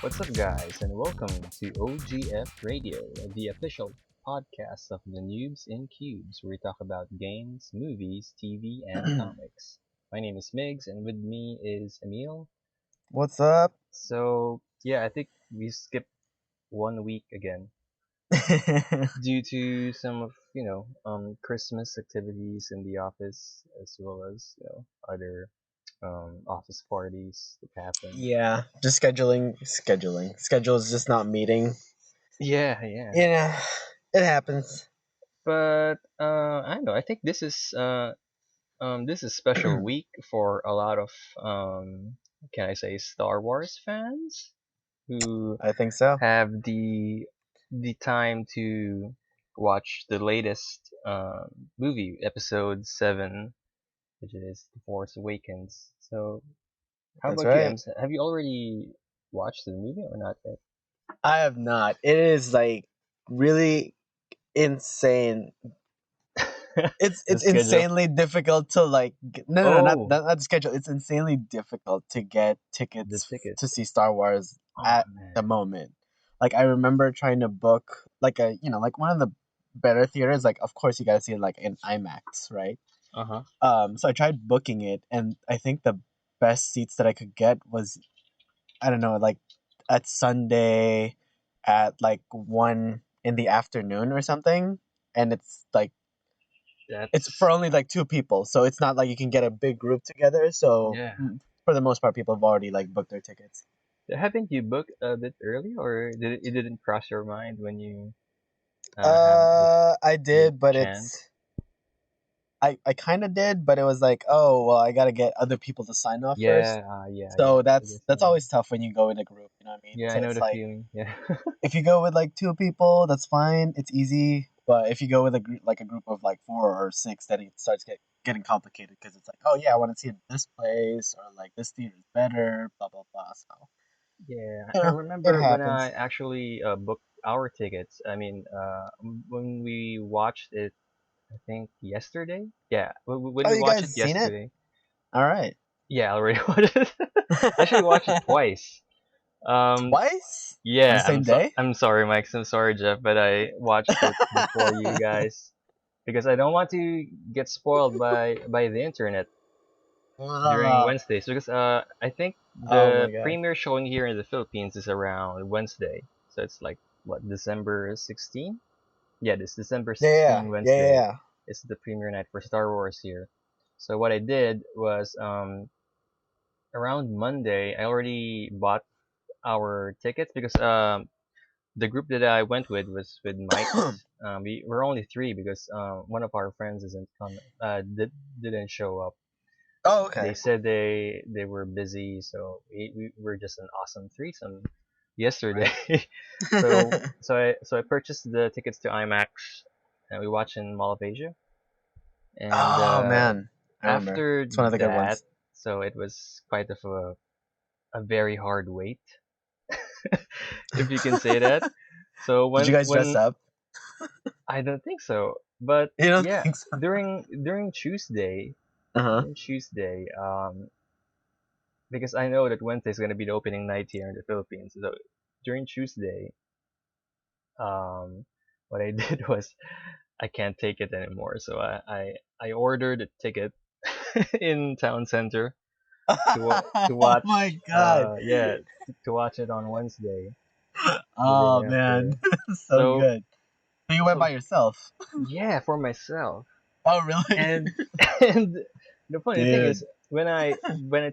What's up, guys, and welcome to OGF Radio, the official podcast of the Noobs in Cubes, where we talk about games, movies, TV, and comics. My name is Migs, and with me is Emil. What's up? So, yeah, I think we skipped 1 week again due to some of, Christmas activities in the office, as well as, other office parties that happen. Yeah, just scheduling. Schedule is just not meeting. Yeah, yeah. It happens. But I don't know. I think this is special week for a lot of can I say Star Wars fans who I think so. have the time to watch the latest movie, Episode 7, which is The Force Awakens. So, how That's about you, right. Ems? Have you already watched the movie or not yet? I have not. It is like really insane. It's The schedule? insanely difficult to no, Oh, not the schedule. It's insanely difficult to get the tickets tickets. to see Star Wars Oh at the man. moment. Like I remember trying to book like one of the better theaters. Like of course you gotta see it like in IMAX, right? Uh-huh. So I tried booking it, and I think the best seats that I could get was, I don't know, like at Sunday at like 1 in the afternoon or something, and it's for That's only like two people, so it's not like you can get a big group together. So yeah. for the most part, people have already like booked their tickets. Haven't you booked a bit early, or it didn't cross your mind when you have I the did, but chance? I kind of did, but it was like, oh well, I gotta get other people to sign off first. Yeah, yeah. So I guess that's yeah. always tough when you go in a group. You know what I mean? Yeah, I So know it's the like feeling. Yeah. if you go with like two people, that's fine. It's easy. But if you go with a group of like four or six, then it starts getting complicated because it's like, oh yeah, I want to see it in this place, or like this theater is better, blah blah blah. So Yeah, you I know, it remember when I happens. actually booked our tickets. I mean, when we watched it, I think yesterday. Yeah, when Oh, we you watched guys it seen it? yesterday. All right. Yeah, I already watched it. I actually watched it twice. Twice on the Yeah, same day? I'm sorry, Mike. I'm sorry, Jeff, but I watched it before you guys because I don't want to get spoiled by the internet during Uh, Wednesdays because I think oh the my god. premiere showing here in the Philippines is around Wednesday, so it's like what December 16? Yeah, this December Yeah, 16 yeah, Wednesday yeah. is the premiere night for Star Wars here. So what I did was around Monday I already bought our tickets because the group that I went with was with yeah. Mike's. We were only three because one of our friends didn't show up. Oh, They okay. said they were busy, so we were just an awesome threesome yesterday. Right. So I purchased the tickets to IMAX, and we watched in Mall of Asia. And Oh man, I remember. after It's one of the good that, ones. so it was quite of a very hard wait, if you can say that. So Did you guys dress when up? I don't think so. But You don't yeah, think so? during Tuesday, Uh huh. during Tuesday, because I know that Wednesday is gonna be the opening night here in the Philippines. So during Tuesday, um, what I did was I can't take it anymore. So I ordered a ticket in town center to Oh my watch god. to watch it on Wednesday, the Oh day after. man, so So good. So you went so by yourself? yeah, for myself. Oh really? And and the funny thing is Dude. when I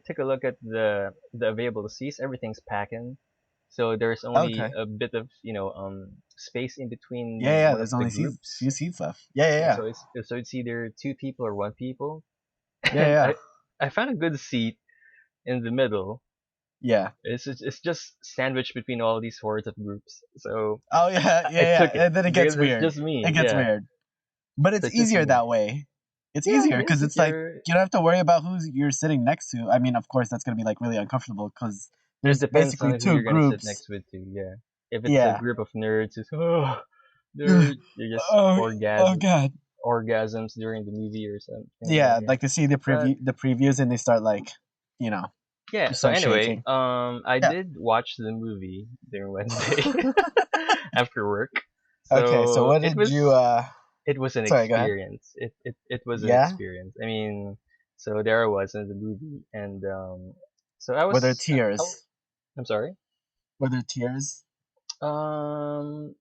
took a look at the available seats, everything's packing. So there's only Okay. a bit of space in Yeah, between yeah. one of There's the only few groups. seats left. Yeah, Yeah, yeah, so it's either two people or one people. yeah, And yeah, I found a good seat in the middle. yeah. It's just sandwiched between all these hordes of groups. So Oh yeah, I yeah, yeah. took it And then it gets because it's weird. just me. It gets Yeah, weird. But so it's it's just easier me. that way. It's Yeah, easier it because is if it's like you're. you don't have to worry about who you're sitting next to. I mean, of course, that's gonna be like really uncomfortable because It there's depends basically on who two you're gonna sit groups. next with too. Yeah, if it's a Yeah. group of nerds who's nerd, you just Oh, oh god. orgasms during the movie or something like that. Yeah, Yeah, like they see the but previews and they start like, you know. Yeah. The So sun's anyway, shaking. I Yeah. did watch the movie during Wednesday after work. Okay, so So what did you it was an sorry, go ahead. experience. It was an Yeah? experience. I mean, so there I was in the movie, and so I Were there was. tears? I'm sorry. Were there tears? Um,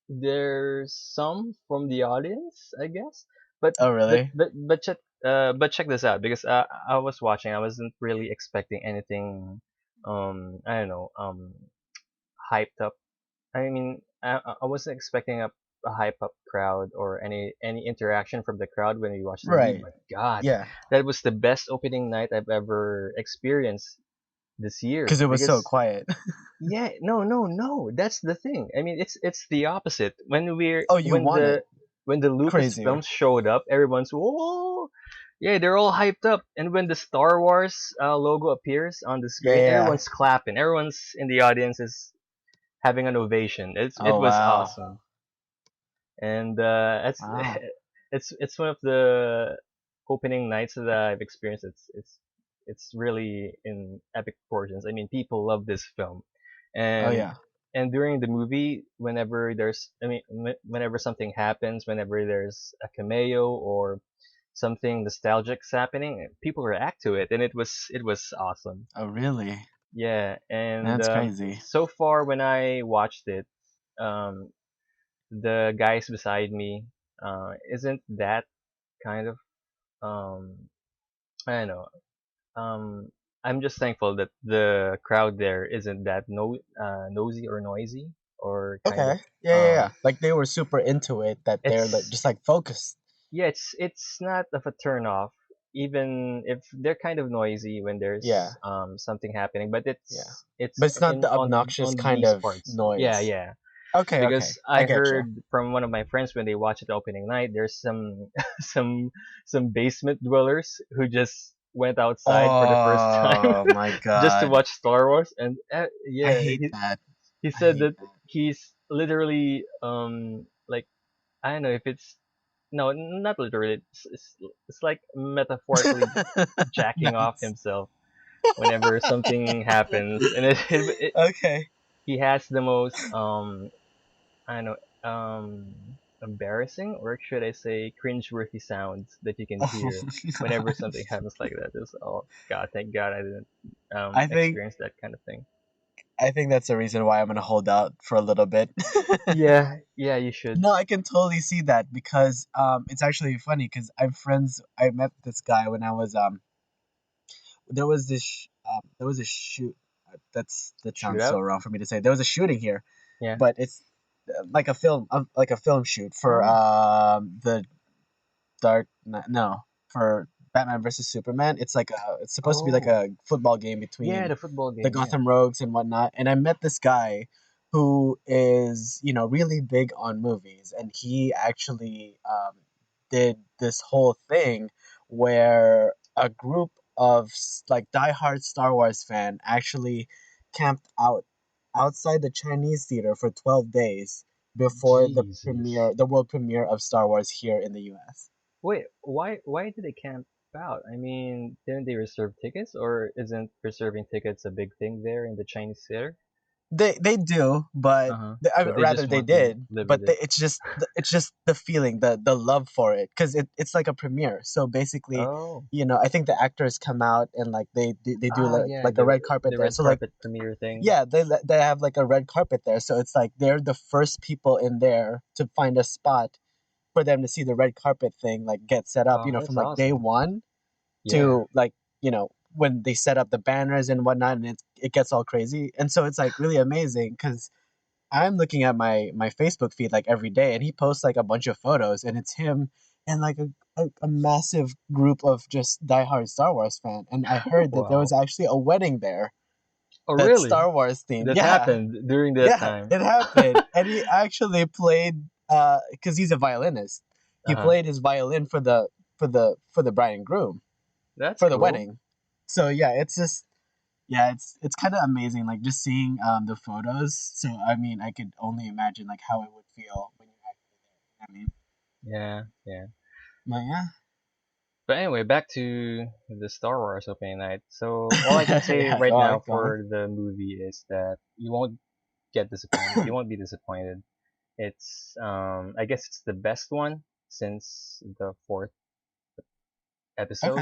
there's some from the audience, I guess, but Oh, but really? but but check but check this out because I was watching. I wasn't really expecting anything. I don't know. Hyped up. I mean, I wasn't expecting a hype up crowd or any interaction from the crowd when we watched the movie. Right. But God, Yeah. that was the best opening night I've ever experienced this year. Because it was so Because quiet. yeah, no, that's the thing. I mean, it's the opposite. Oh, you want it. When the Crazier. Lucasfilms showed up, everyone's whoa. Yeah, they're all hyped up. And when the Star Wars logo appears on the Yeah, screen, yeah. everyone's clapping. Everyone's in the audience is having an ovation. It Oh, was wow. awesome, and it's Wow. it's one of the opening nights that I've experienced. It's really in epic proportions. I mean, people love this film, Oh, and yeah. during the movie, whenever there's, I mean, whenever something happens, whenever there's a cameo or something nostalgic's happening, people react to it, and it was awesome. Oh, really? Yeah, and That's crazy. so far when I watched it, um, the guys beside me isn't that kind of I don't know. Um, I'm just thankful that the crowd there isn't that nosy or noisy or kind Okay. of Yeah, yeah, yeah. Like they were super into it that they're like it's just like focused. yeah, it's not of a turn off, even if they're kind of noisy when Yeah. there's something happening, but Yeah. it's But it's not in the obnoxious on kind these of parts. Yeah, noise. yeah. Okay, okay. Because I I get you. heard from one of my friends when they watched the opening night, there's some some some basement dwellers who just went outside for the first time Oh my just to god. watch Star Wars, and I yeah, hate that. he I said hate that that. he's literally like I don't know if it's no, not literally. It's like metaphorically jacking off Nice. himself whenever something happens, and Okay. he has the most I don't know embarrassing, or should I say cringeworthy sounds that you can Oh hear my whenever god. something happens like that. It's oh God, thank God I didn't I think experience that kind of thing. I think that's the reason why I'm gonna hold out for a little bit. Yeah, yeah, you should. No, I can totally see that because it's actually funny because I'm friends. I met this guy when I was there was a shoot. That sounds so Shootout. wrong for me to say. There was a shooting here, Yeah. but it's like a film shoot for Oh. the no, for Batman versus Superman. It's supposed to be like Oh. a football game Yeah, between the football the game. Yeah. Gotham Rogues and whatnot. And I met this guy who is, really big on movies, and he actually did this whole thing where a group of like diehard Star Wars fan actually camped outside the Chinese theater for 12 days before Jesus. the world premiere of Star Wars here in the US. Wait, why did they camp out? I mean, didn't they reserve tickets, or isn't reserving tickets a big thing there in the Chinese theater? They do, but Uh-huh. But they rather just they want to did, live with but it. it's just the feeling, the love for it, because it's like a premiere. So basically, Oh. I think the actors come out and like they do Ah, yeah, like a red carpet the there. red So like carpet premiere thing. yeah, they have like a red carpet there. So it's like they're the first people in there to find a spot for them to see the red carpet thing like get set up. Oh, From that's like day awesome. one Yeah. to like when they set up the banners and whatnot, and it gets all crazy. And so it's like really amazing because I'm looking at my Facebook feed like every day, and he posts like a bunch of photos, and it's him and like a massive group of just diehard Star Wars fan. And I heard that there was Wow. actually a wedding there Oh, that's really? Star Wars themed. That Yeah, happened during that yeah, time. it happened, and he actually played because he's a violinist. He Uh-huh. played his violin for the bride and groom That's for the cool. wedding. So yeah, it's just yeah, it's kind of amazing, like just seeing the photos. So I mean, I could only imagine like how it would feel when you're actually there. I mean, Yeah, yeah. but yeah, But anyway, back to the Star Wars opening night. So all I can say Yeah, right go now on, go on. for the movie is that you won't get disappointed. You won't be disappointed. It's I guess it's the best one since the fourth Okay. episode.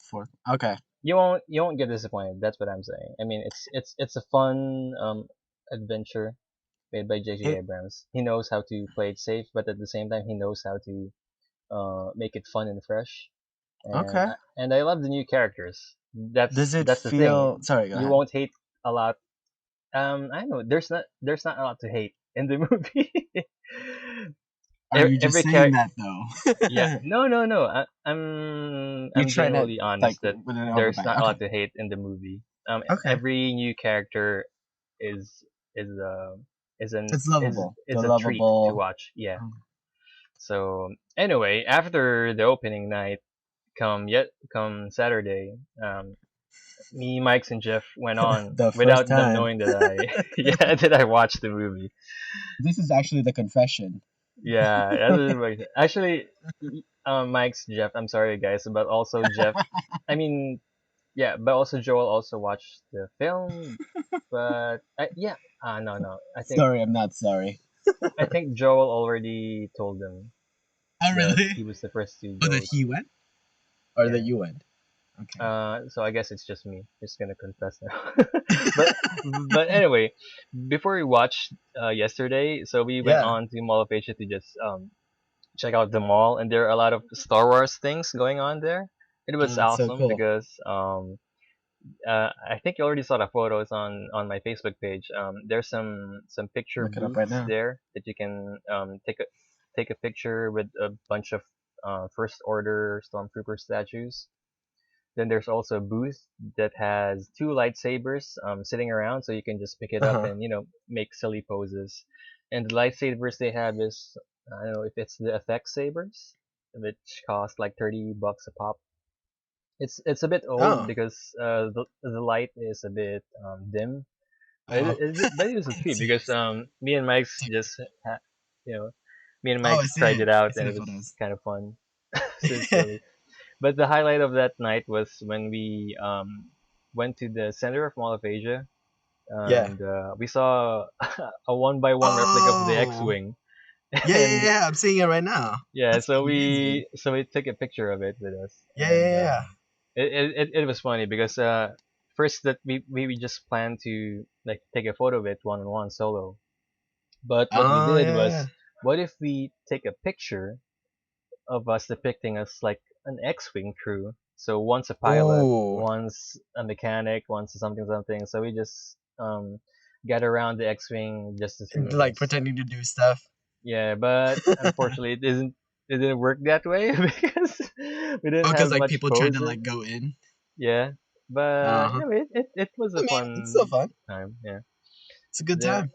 Fourth. Okay. You won't get disappointed. That's what I'm saying. I mean, it's a fun adventure made by J.J. It, Abrams. He knows how to play it safe, but at the same time, he knows how to make it fun and fresh. And okay. I love the new characters. Does it That's the thing. feel? Sorry, go You ahead. won't hate a lot. I don't know. There's not a lot to hate in the movie. Are you just Every saying character. that Yeah. though? No, no, no. I'm You're I'm trying to genuinely like honest that with an there's overbite. not a Okay. lot to hate in the movie. Okay. Every new character is is uh It's is lovable. They're a treat to lovable. watch. Yeah. So anyway, after the opening night, come Saturday, me, Mike's, and Jeff went on The first without them time. knowing that I yeah that I watched the movie. This is actually the confession. Yeah, that was actually Mike's Jeff. I'm sorry, guys, but also Jeff. I mean, yeah, but also Joel also watched the film, but yeah, no, no. Sorry, I'm not sorry. I think Joel already told them Oh, that really? he was the first to Oh, that go. he went or that Yeah. you went? Okay. So I guess it's just me. Just gonna confess now. but anyway, before we watched yesterday, so we went Yeah. on to Mall of Asia to just check out the mall, and there are a lot of Star Wars things going on there. It was Oh, it's so awesome cool. because I think you already saw the photos on my Facebook page. There's some picture Look it up right booths now. there that you can take a picture with a bunch of First Order Stormtrooper statues. Then there's also a booth that has two lightsabers sitting around, so you can just pick it Uh up huh. and make silly poses. And the lightsabers they have is I don't know if it's the FX sabers, which cost like $30 a pop. It's a bit old Oh. because the light is a bit dim, Oh. but it was a treat Let's see. because me and Mike's just you know me and Oh, I Mike's see tried it. it I out see and the it was photos. kind of fun. So it's silly. But the highlight of that night was when we went to the center of Mall of Asia Yeah. and we saw a one by one replica of the Oh. X-wing, Yeah, yeah, and yeah. I'm seeing it right now. yeah, That's so amazing. we took a picture of it with us, Yeah, and yeah, yeah. it was funny because first that we just planned to like take a photo of it one on one solo, but what we Oh, did yeah, was yeah. what if we take a picture of us depicting us like an X-wing crew. So once a pilot, Ooh. once a mechanic, once something something. So we just got around the X-wing, just the three of Like us. pretending to do stuff. Yeah, but unfortunately it didn't work that way because we didn't Oh, because have like much people trying to poses. like go in. Yeah, but Uh-huh. it was I a mean, it's still fun fun. time. Yeah. It's a good There time.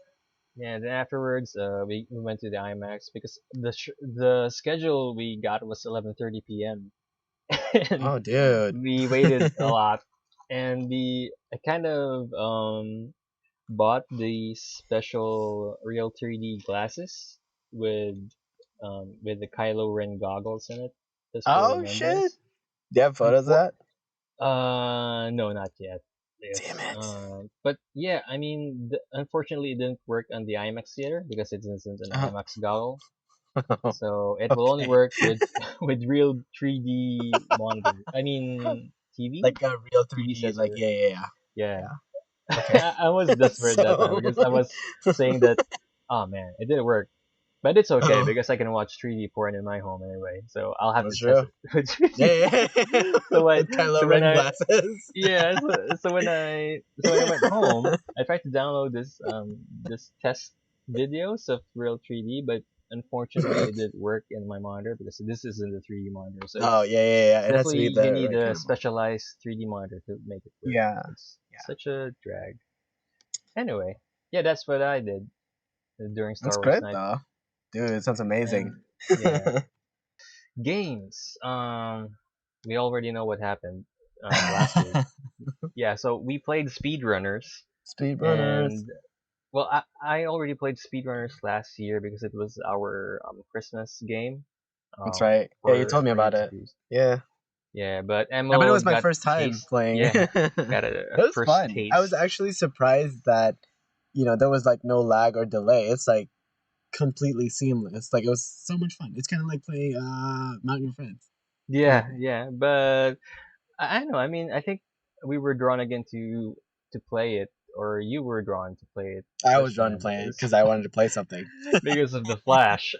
Yeah, then afterwards, we went to the IMAX because the schedule we got was 11:30 p.m. and Oh, dude. we waited a lot, and I kind of bought the special real 3D glasses with the Kylo Ren goggles in it, just for Oh shit. remembrance. Do you have photos of Unfor- that? no, not yet. Damn Yes. it. But yeah, I mean, unfortunately, it didn't work on the IMAX theater because it isn't an Uh-huh. IMAX goggle. So it will only Okay. work with with real 3D monitor. I mean TV, Like a real TV 3D. sets Like are yeah, yeah, yeah. yeah. Yeah. Okay. I was desperate that time So. because I was saying that oh man, it didn't work. But it's okay Oh, because I can watch 3D porn in my home anyway. So I'll have to that's test true. it with 3D. Yeah, yeah, yeah. With So Kylo when Ren I glasses. yeah, so when I went home, I tried to download this test videos of real 3D, but unfortunately it didn't work in my monitor because this isn't a 3D monitor. So Oh yeah, yeah, yeah. It has to definitely be you the need right a kind of one. specialized 3D monitor to make it work. Yeah, It's yeah. such a drag. Anyway, yeah, that's what I did during Star That's Wars great night. though, dude. It sounds amazing. And yeah, games. We already know what happened last week. Yeah, so we played Speedrunners, Speedrunners. and well, I already played Speedrunners last year because it was our Christmas game. That's right. Yeah, you told me were about it. introduced. Yeah. Yeah, but Yeah, but it Emil was my got first time taste. playing. Yeah, It got a was first fun. I was taste. actually surprised that, there was like no lag or delay. It's like completely seamless. Like it was so much fun. It's kind of like playing Mount Your Friends kind of Yeah, thing. yeah, but I don't know. I mean, I think we were drawn again to play it, or you were drawn to play it I was this done time playing because because I wanted to play something. because of the Flash.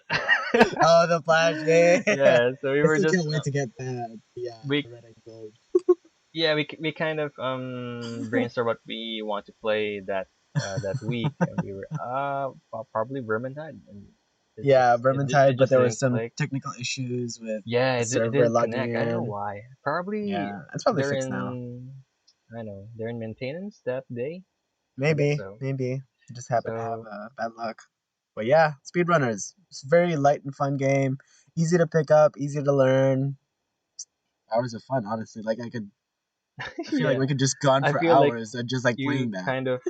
Oh, the Flash! Yeah, Yeah, so we I were still just can't wait to get that. Yeah, we the red and gold. yeah we kind of brainstormed what we want to play that week, and we were probably Vermintide, and Yeah, it Vermintide, but just there was didn't some click. technical issues with Yeah, the it server didn't logging connect. I don't know in. why. Probably Yeah, it's probably they're fixed now. in I don't know, they're in maintenance that day. I guess Maybe, so. maybe. I just happen to have So bad luck. But yeah, Speedrunners. It's a very light and fun game. Easy to pick up, easy to learn. Hours of fun, honestly. Like I feel like yeah, we could just go on I for feel like hours and just like you playing that. kind of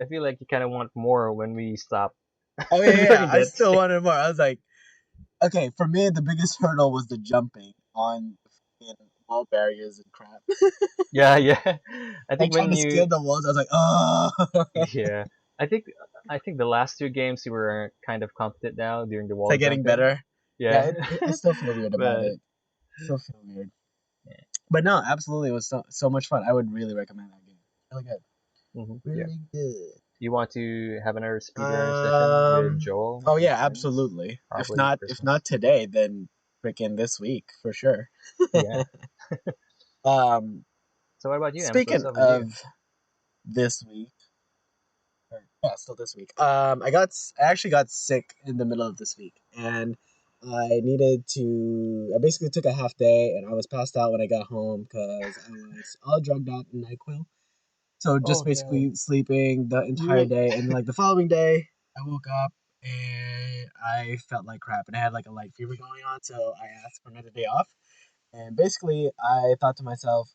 I feel like you kind of want more when we stop Oh yeah, yeah. during I that still day. wanted more. I was like, okay, for me the biggest hurdle was the jumping on the wall barriers and crap. Yeah, yeah. I Like think trying when to scale you the walls, I was like, oh. yeah, I think I think the last two games you were kind of competent now during the It's wall like getting jumping. better. Yeah, Yeah, I still feel weird about but it. Still feel weird. But no, absolutely, it was so much fun. I would really recommend that game. Really good. yeah. Really good. You want to have another speedrunner session with Um. Joel Oh and yeah, friends? absolutely. Probably If not Christmas. today, then freaking this week for sure. Yeah. um. So what about you, Ems? What's Speaking up with you? of this week, yeah, still this week. I actually got sick in the middle of this week, and I needed to. I basically took a half day, and I was passed out when I got home because I was all drugged out in Nyquil. So just Oh no. basically sleeping the entire day, and like the following day, I woke up and I felt like crap, and I had like a light fever going on. So I asked for another day off, and basically I thought to myself,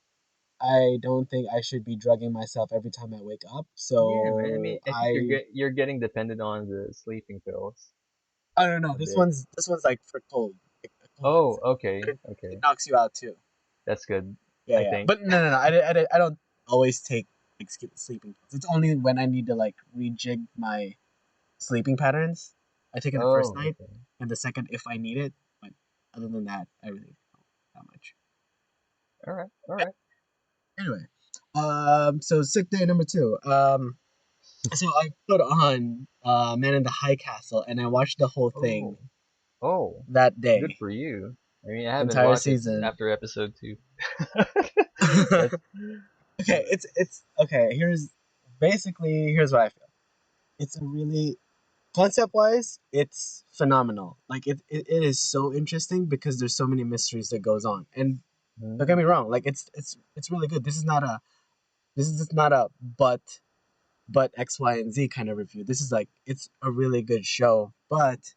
I don't think I should be drugging myself every time I wake up. Yeah, man. I mean, So I think you're getting dependent on the sleeping pills I don't know. a This bit. one's like for cold, like a cold Oh, medicine, but okay, it okay. knocks you out too. That's good. Yeah, I yeah. think. But no. I don't always take like sleeping pills. It's only when I need to like rejig my sleeping patterns. I take it the first Oh, night okay. and the second if I need it. But other than that, I really don't that much. All right, all right. Anyway, so sick day number two. So I put on Man in the High Castle and I watched the whole Oh, thing oh, that good day, for you. I mean, I haven't entire watched it season. after episode two. Okay, That's it's okay. Here's what I feel. It's a really concept wise, it's phenomenal. Like it is so interesting because there's so many mysteries that goes on. And don't get mm, me wrong, like it's really good. This is just not a but X, Y, and Z kind of review. This is like it's a really good show. But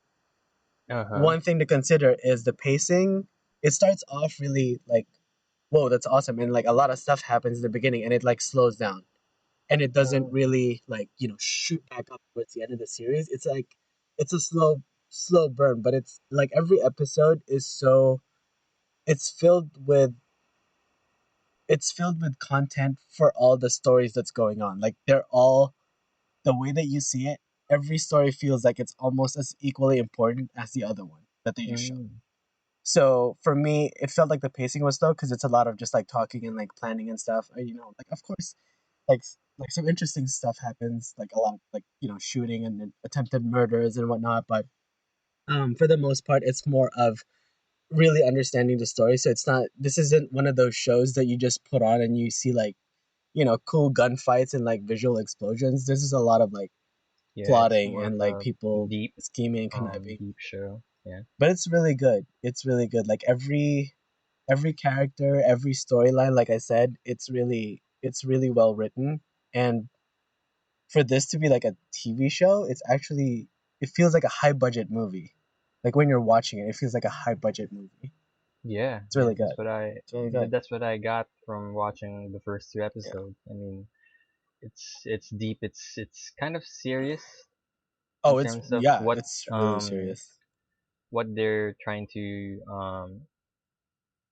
uh-huh. one thing to consider is the pacing. It starts off really like, whoa, that's awesome. And like a lot of stuff happens in the beginning and it like slows down. And it doesn't Oh, really like, shoot back up towards the end of the series. It's like it's a slow burn, but it's like every episode is so it's filled with it's filled with content for all the stories that's going on. Like they're all the way that you see it, every story feels like it's almost as equally important as the other one that they just showed. mm, So for me, it felt like the pacing was slow because it's a lot of just like talking and like planning and stuff. Like of course, like some interesting stuff happens, like a lot of like shooting and then attempted murders and whatnot. But for the most part, it's more of really understanding the story. So it's not. This isn't one of those shows that you just put on and you see like cool gunfights and like visual explosions. This is a lot of like yeah, it's plotting more and of like a people deep, scheming and conniving. deep show. Yeah. But it's really good. It's really good. Like every character, every storyline, like I said, it's really well written. And for this to be like a TV show, it feels like a high budget movie. Like when you're watching it, it feels like a high budget movie. Yeah, It's yeah, really good. It's really good. that's what I got from watching the first two Yeah. episodes. I mean, it's deep. It's kind of serious in Oh, it's terms of yeah, it's really serious. what they're trying to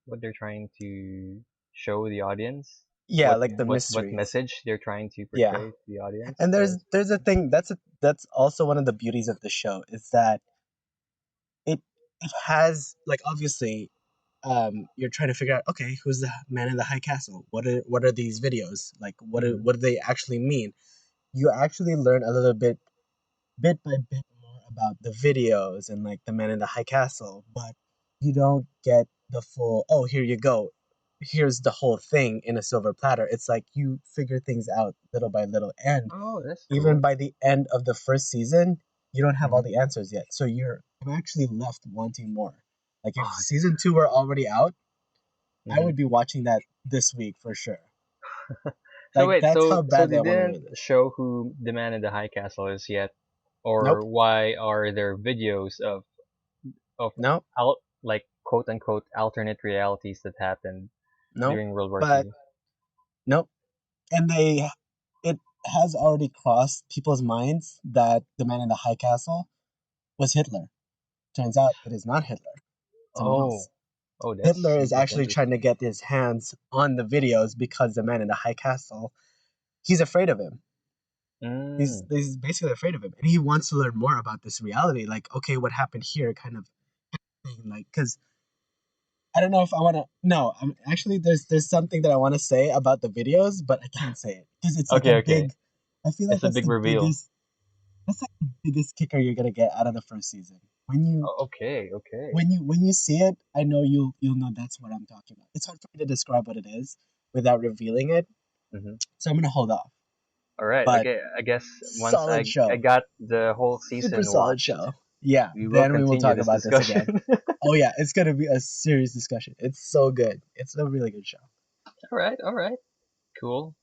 what they're trying to show the audience, Yeah, like the what mysteries. message they're trying to Yeah. portray to the audience. And Because there's a thing that's also one of the beauties of the show is that it has, like, obviously, you're trying to figure out, okay, who's the man in the high castle? What are these videos? Like, what do they actually mean? You actually learn a little bit by bit more about the videos and like the man in the high castle, but you don't get the full, oh, here you go. Here's the whole thing in a silver platter. It's like you figure things out little by little. And oh, that's even cool. by the end of the first season, you don't have all Hmm. the answers yet. So I'm actually left wanting more. Like if Oh, season 2 were already out, I hmm. would be watching that this week for sure. So Like wait, that's how so badly they I want to didn't read this. show who the man in the high castle is yet, or Nope. why are there videos of Nope. like quote unquote alternate realities that happened Nope. during World War But II? nope. And it has already crossed people's minds that the man in the high castle was Hitler. Turns out it is not Hitler. Someone Oh, else. oh, Hitler is that's actually trying to interesting. get his hands on the videos because the man in the high castle, he's afraid of him. Mm. He's basically afraid of him, and he wants to learn more about this reality. Like, okay, what happened here, kind of thing. Like, because I don't know if I want to. No, actually, there's something that I want to say about the videos, but I can't say it because it's like a Okay, okay. big. I feel like It's a big reveal. that's like the biggest kicker you're gonna get out of the first season. Okay, okay. When you see it, I know you'll know that's what I'm talking about. It's hard for me to describe what it is without revealing it, Hmm. so I'm gonna hold off. All right. But Okay. I guess once solid I show, got the whole super season solid watched, show. Yeah, we will then we will continue talk this about this again. discussion. Oh yeah, it's gonna be a serious discussion. It's so good. It's a really good show. All right. All right. Cool.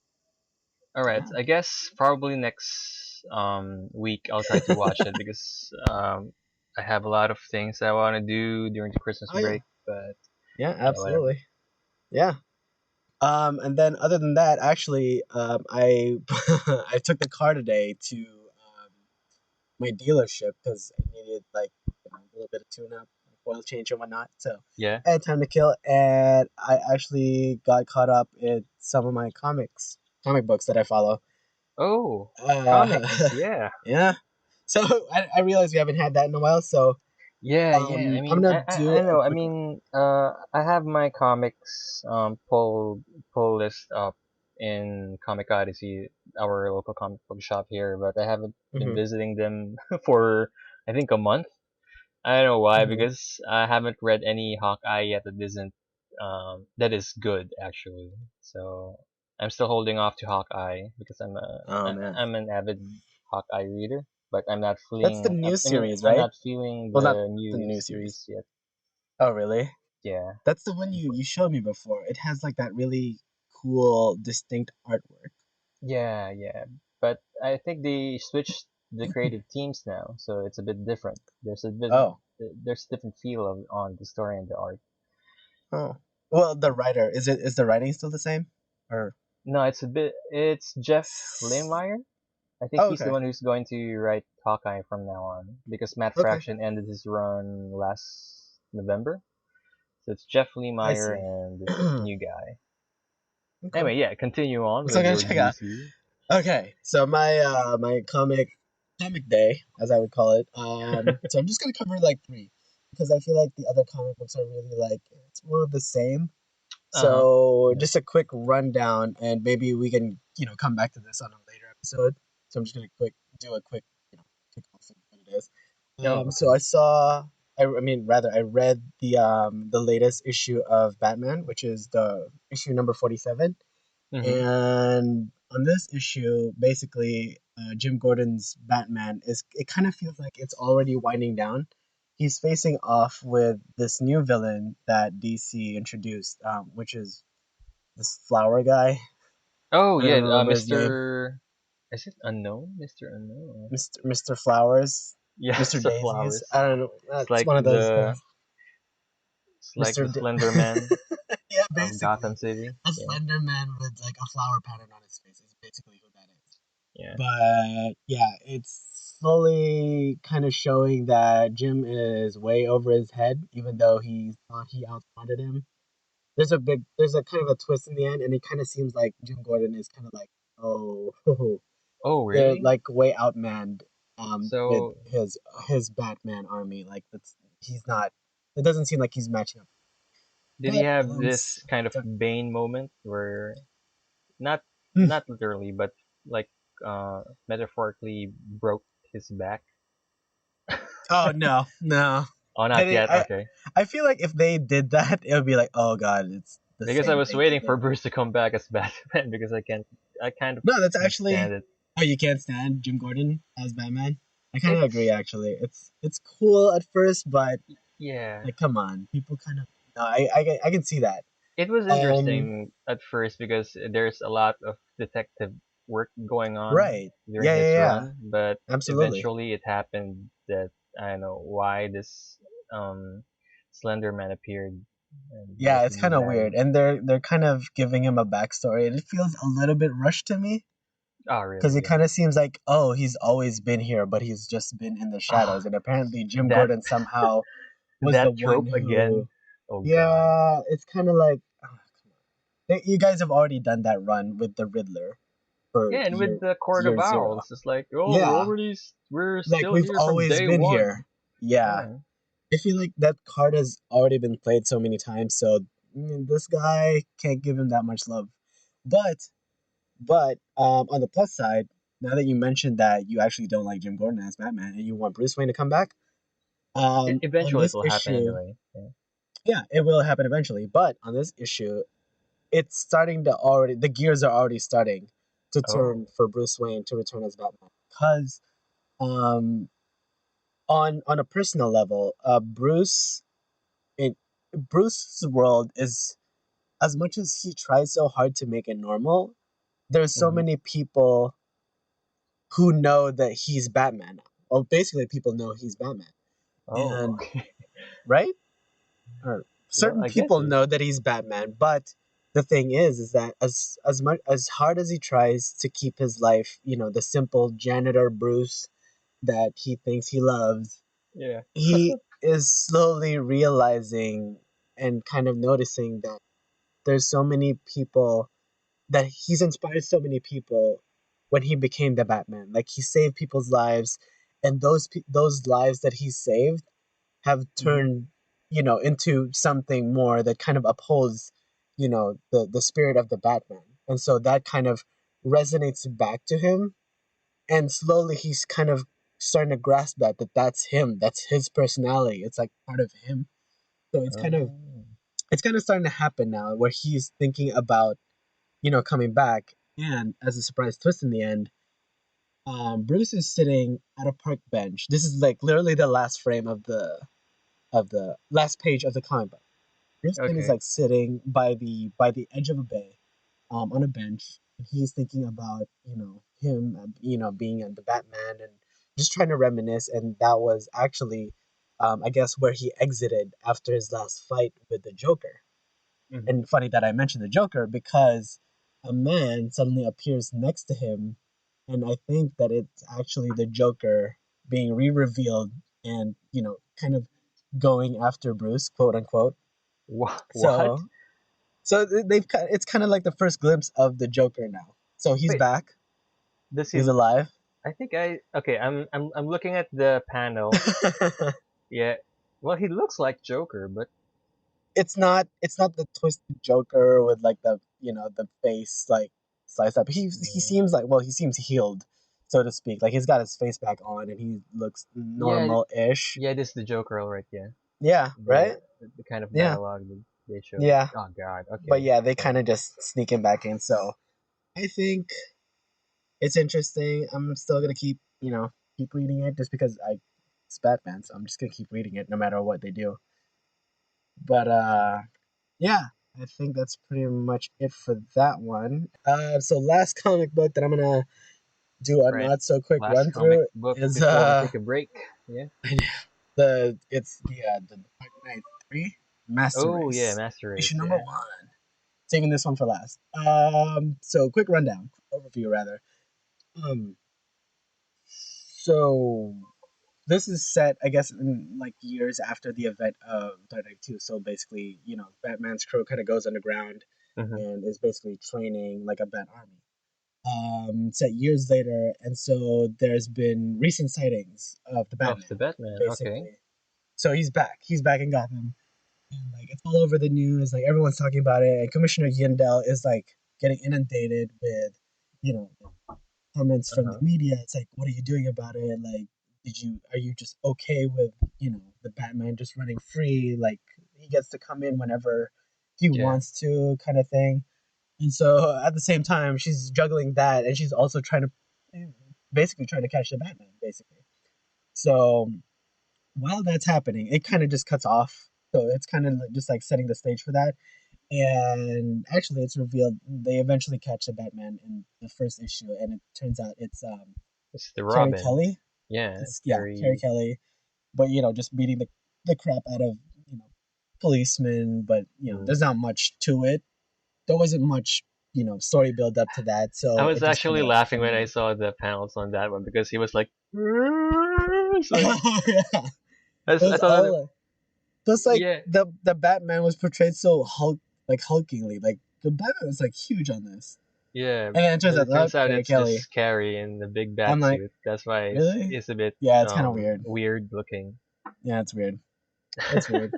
All right. Yeah. I guess probably next week I'll try to watch it because I have a lot of things I want to do during the Christmas Oh yeah. break. But Yeah, yeah, whatever. absolutely. Yeah. And then other than that, actually, I I took the car today to my dealership because I needed like a little bit of tune up, oil change and whatnot. So Yeah. I had time to kill, and I actually got caught up in some of my comic books that I follow. Oh, Uh, comics. Yeah. yeah. So I realized we haven't had that in a while. So Yeah, yeah. I I'm mean, gonna do I a know. I quick run. mean, I have my comics pull list up in Comic Odyssey, our local comic book shop here, but I haven't been Hmm. visiting them for I think a month. I don't know why, Hmm. because I haven't read any Hawkeye yet that isn't that is good actually. So I'm still holding off to Hawkeye because Oh man, I'm an avid Hawkeye reader, but I'm not that's the feeling new I mean series, I'm right? not feeling Well, not the the new new series. series yet. Oh really? Yeah. That's the one you showed me before. It has like that really cool, distinct artwork. Yeah, yeah. But I think they switched the creative teams now, so it's a bit different. Oh, There's a different feel on the story and the art. oh. Well, the writer is the writing still the same? Or No, it's Jeff Lemire. I think oh, he's the okay, one who's going to write Hawkeye from now on because Matt okay, Fraction ended his run last November. So it's Jeff I Lemire see. and this Okay, new guy. Anyway, yeah, continue on I'm still with gonna your check out. DC. Okay, so my comic day, as I would call it. So I'm just gonna cover like three because I feel like the other comic books are really like it's more of the same. Uh-huh. So Yeah. just a quick rundown, and maybe we can come back to this on a later episode. So I'm just gonna do a quick kick off of what it is. Oh, So okay. I saw. I mean, rather, I read the latest issue of Batman, which is the issue number 47. Mm-hmm. And on this issue, basically, Jim Gordon's Batman is. It kind of feels like it's already winding down. He's facing off with this new villain that DC introduced, which is this flower guy. Oh, I don't yeah, remember his name. Mr. Is it Unknown? Mr. Unknown. Mr. Flowers, Yeah, Mr. Mr. Daisies. Flowers. I don't know. It's That's like one of those the guys. it's like Mr. the Slender Man Yeah, of basically. Gotham City. A Yeah, slender man with like a flower pattern on his face is basically who that is. yeah. But yeah, it's slowly kind of showing that Jim is way over his head, even though he thought he outsmarted him. There's a kind of a twist in the end, and it kind of seems like Jim Gordon is kind of like, oh, Oh, they're really? like way outmanned, with So his Batman army. Like that's he's not. It doesn't seem like he's matching up. did he But have this kind of so- Bane moment where not Hmm. not literally, but like metaphorically broke his back? Oh no, no. Oh, not They, yet. Okay. I feel like if they did that, it would be like, oh god, it's the Because I same was thing waiting for again. Bruce to come back as Batman because I kind of No, that's can't actually. stand it. Oh, you can't stand Jim Gordon as Batman. I kind of agree. It's Actually, it's cool at first, but yeah. like, come on, people kind of. No, I can see that. It was Um, interesting at first because there's a lot of detective work going on right. during Yeah, yeah, his yeah. run, but Absolutely. eventually it happened that I don't know why this um Slender Man appeared and Yeah, was it's kind of weird, bad. and they're kind of giving him a backstory, and it feels a little bit rushed to me Oh, because really? it Yeah. kind of seems like, oh, he's always been here, but he's just been in the shadows, Ah, and apparently Jim that Gordon somehow was the that one trope who. again. Oh God. Yeah, it's kind of like, you guys have already done that run with the Riddler for Yeah, and with the Court of year zero. Owls, it's like, oh, Yeah, we're like still we've here from always day been one. here. Yeah, Yeah. I feel like that card has already been played so many times, so this guy can't give him that much love. But on the plus side, now that you mentioned that you actually don't like Jim Gordon as Batman and you want Bruce Wayne to come back, on Eventually, it this will happen issue, anyway. Yeah. yeah, it will happen eventually. But on this issue, it's starting to already the gears are already starting to Oh. turn for Bruce Wayne to return as Batman. Because um on a personal level, in Bruce's world is, as much as he tries so hard to make it normal, there's so Hmm. many people who know that he's Batman now. Well, basically people know he's Batman. Oh. And Okay. right? Or Well, certain I guess people so. know that he's Batman, but the thing is that as much as hard as he tries to keep his life, the simple janitor Bruce that he thinks he loves, Yeah. he is slowly realizing and kind of noticing that there's so many people that he's inspired so many people when he became the Batman. Like he saved people's lives, and those lives that he saved have Hmm. turned, into something more that kind of upholds, the spirit of the Batman. And so that kind of resonates back to him, and slowly he's kind of starting to grasp that that's him, that's his personality. It's like part of him. So Oh. it's kind of starting to happen now where he's thinking about, coming back. And as a surprise twist in the end, Bruce is sitting at a park bench. This is like literally the last frame of the last page of the comic book. Bruce Wayne is Okay. like sitting by the edge of a bay, on a bench, and he's thinking about, him, being the Batman, and just trying to reminisce. And that was actually, I guess, where he exited after his last fight with the Joker. Hmm. And funny that I mentioned the Joker because a man suddenly appears next to him, and I think that it's actually the Joker being re-revealed and, kind of going after Bruce, quote unquote. What? So it's kind of like the first glimpse of the Joker now. So he's Wait. back. Does he? He's alive. I think I. Okay. I'm looking at the panel. Yeah. Well, he looks like Joker, but It's not the twisted Joker with like the face like sliced up. He mm, seems like, well, he seems healed, so to speak. Like he's got his face back on and he looks yeah, normal-ish. yeah. This is the Joker, all right. Yeah. Yeah, The right? the kind of Yeah. dialogue that they showed. Yeah. Oh God. But Okay. yeah, they kind So of just sneak him back in. So I think it's interesting. I'm still gonna keep reading it just because it's Batman, so I'm just gonna keep reading it no matter what they do. But yeah, I think that's pretty much it for that one. So last comic book that I'm gonna do a right. not so quick Last run comic through book is before we take a break. Yeah. the Dark Knight 3 Master Oh yeah, Race, Master issue Race. number Yeah. 1. Saving this one for last. So quick rundown, overview rather. Um, So this is set, I guess, in like years after the event of Dark Knight 2. So basically, Batman's crew kind of goes underground Mm-hmm. and is basically training like a Bat army. Set years later, and so there's been recent sightings of the Of Batman, the Batman. Okay. basically. So he's back. He's back in Gotham, and like it's all over the news. Like everyone's talking about it, and Commissioner Yindel is like getting inundated with, comments from the Uh-huh. media. It's like, what are you doing about it? Like, are you just okay with, the Batman just running free? Like, he gets to come in whenever he Yeah. wants to, kind of thing. And so at the same time, she's juggling that, and she's also basically trying to catch the Batman, basically. So while that's happening, it kind of just cuts off. So it's kind of just like setting the stage for that. And actually, it's revealed they eventually catch the Batman in the first issue, and it turns out it's It's the Carrie Robin. Kelly. Yeah. It's Carrie Kelly, but just beating the crap out of policemen. But Mm. there's not much to it. There wasn't much story build up to that, I so was it just kind actually of laughing when I ended. saw the panels on that one because he was like, it's like Yeah, it I was thought that, all. Plus, like yeah, the Batman was portrayed so hulkingly. Like the Batman was like huge on this, yeah. and then it turns But out, it turns out Carrie it's Kelly. just Carrie in the big I'm bat like, suit. That's why really? it's a bit Yeah, it's kind of weird. weird looking. Yeah, it's weird. It's weird.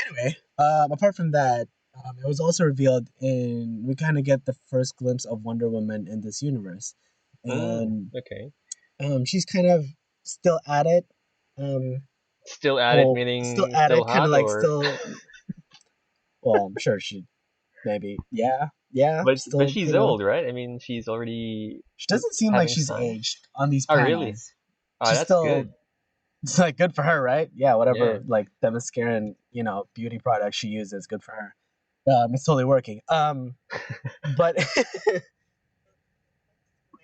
Anyway, apart from that, it was also revealed we kind of get the first glimpse of Wonder Woman in this universe, and Okay. she's kind of still at it. Um, Still at it, well, still meaning at still it, kind of hot, like or still. Well, I'm sure she maybe, yeah, but still, she's old, right? I mean, she's already She doesn't seem like having she's son. aged on these Oh, really? panels. Oh, She's that's still, good. it's like good for her, right? Yeah, Yeah. whatever like the mascara, beauty product she uses, good for her. It's totally working. But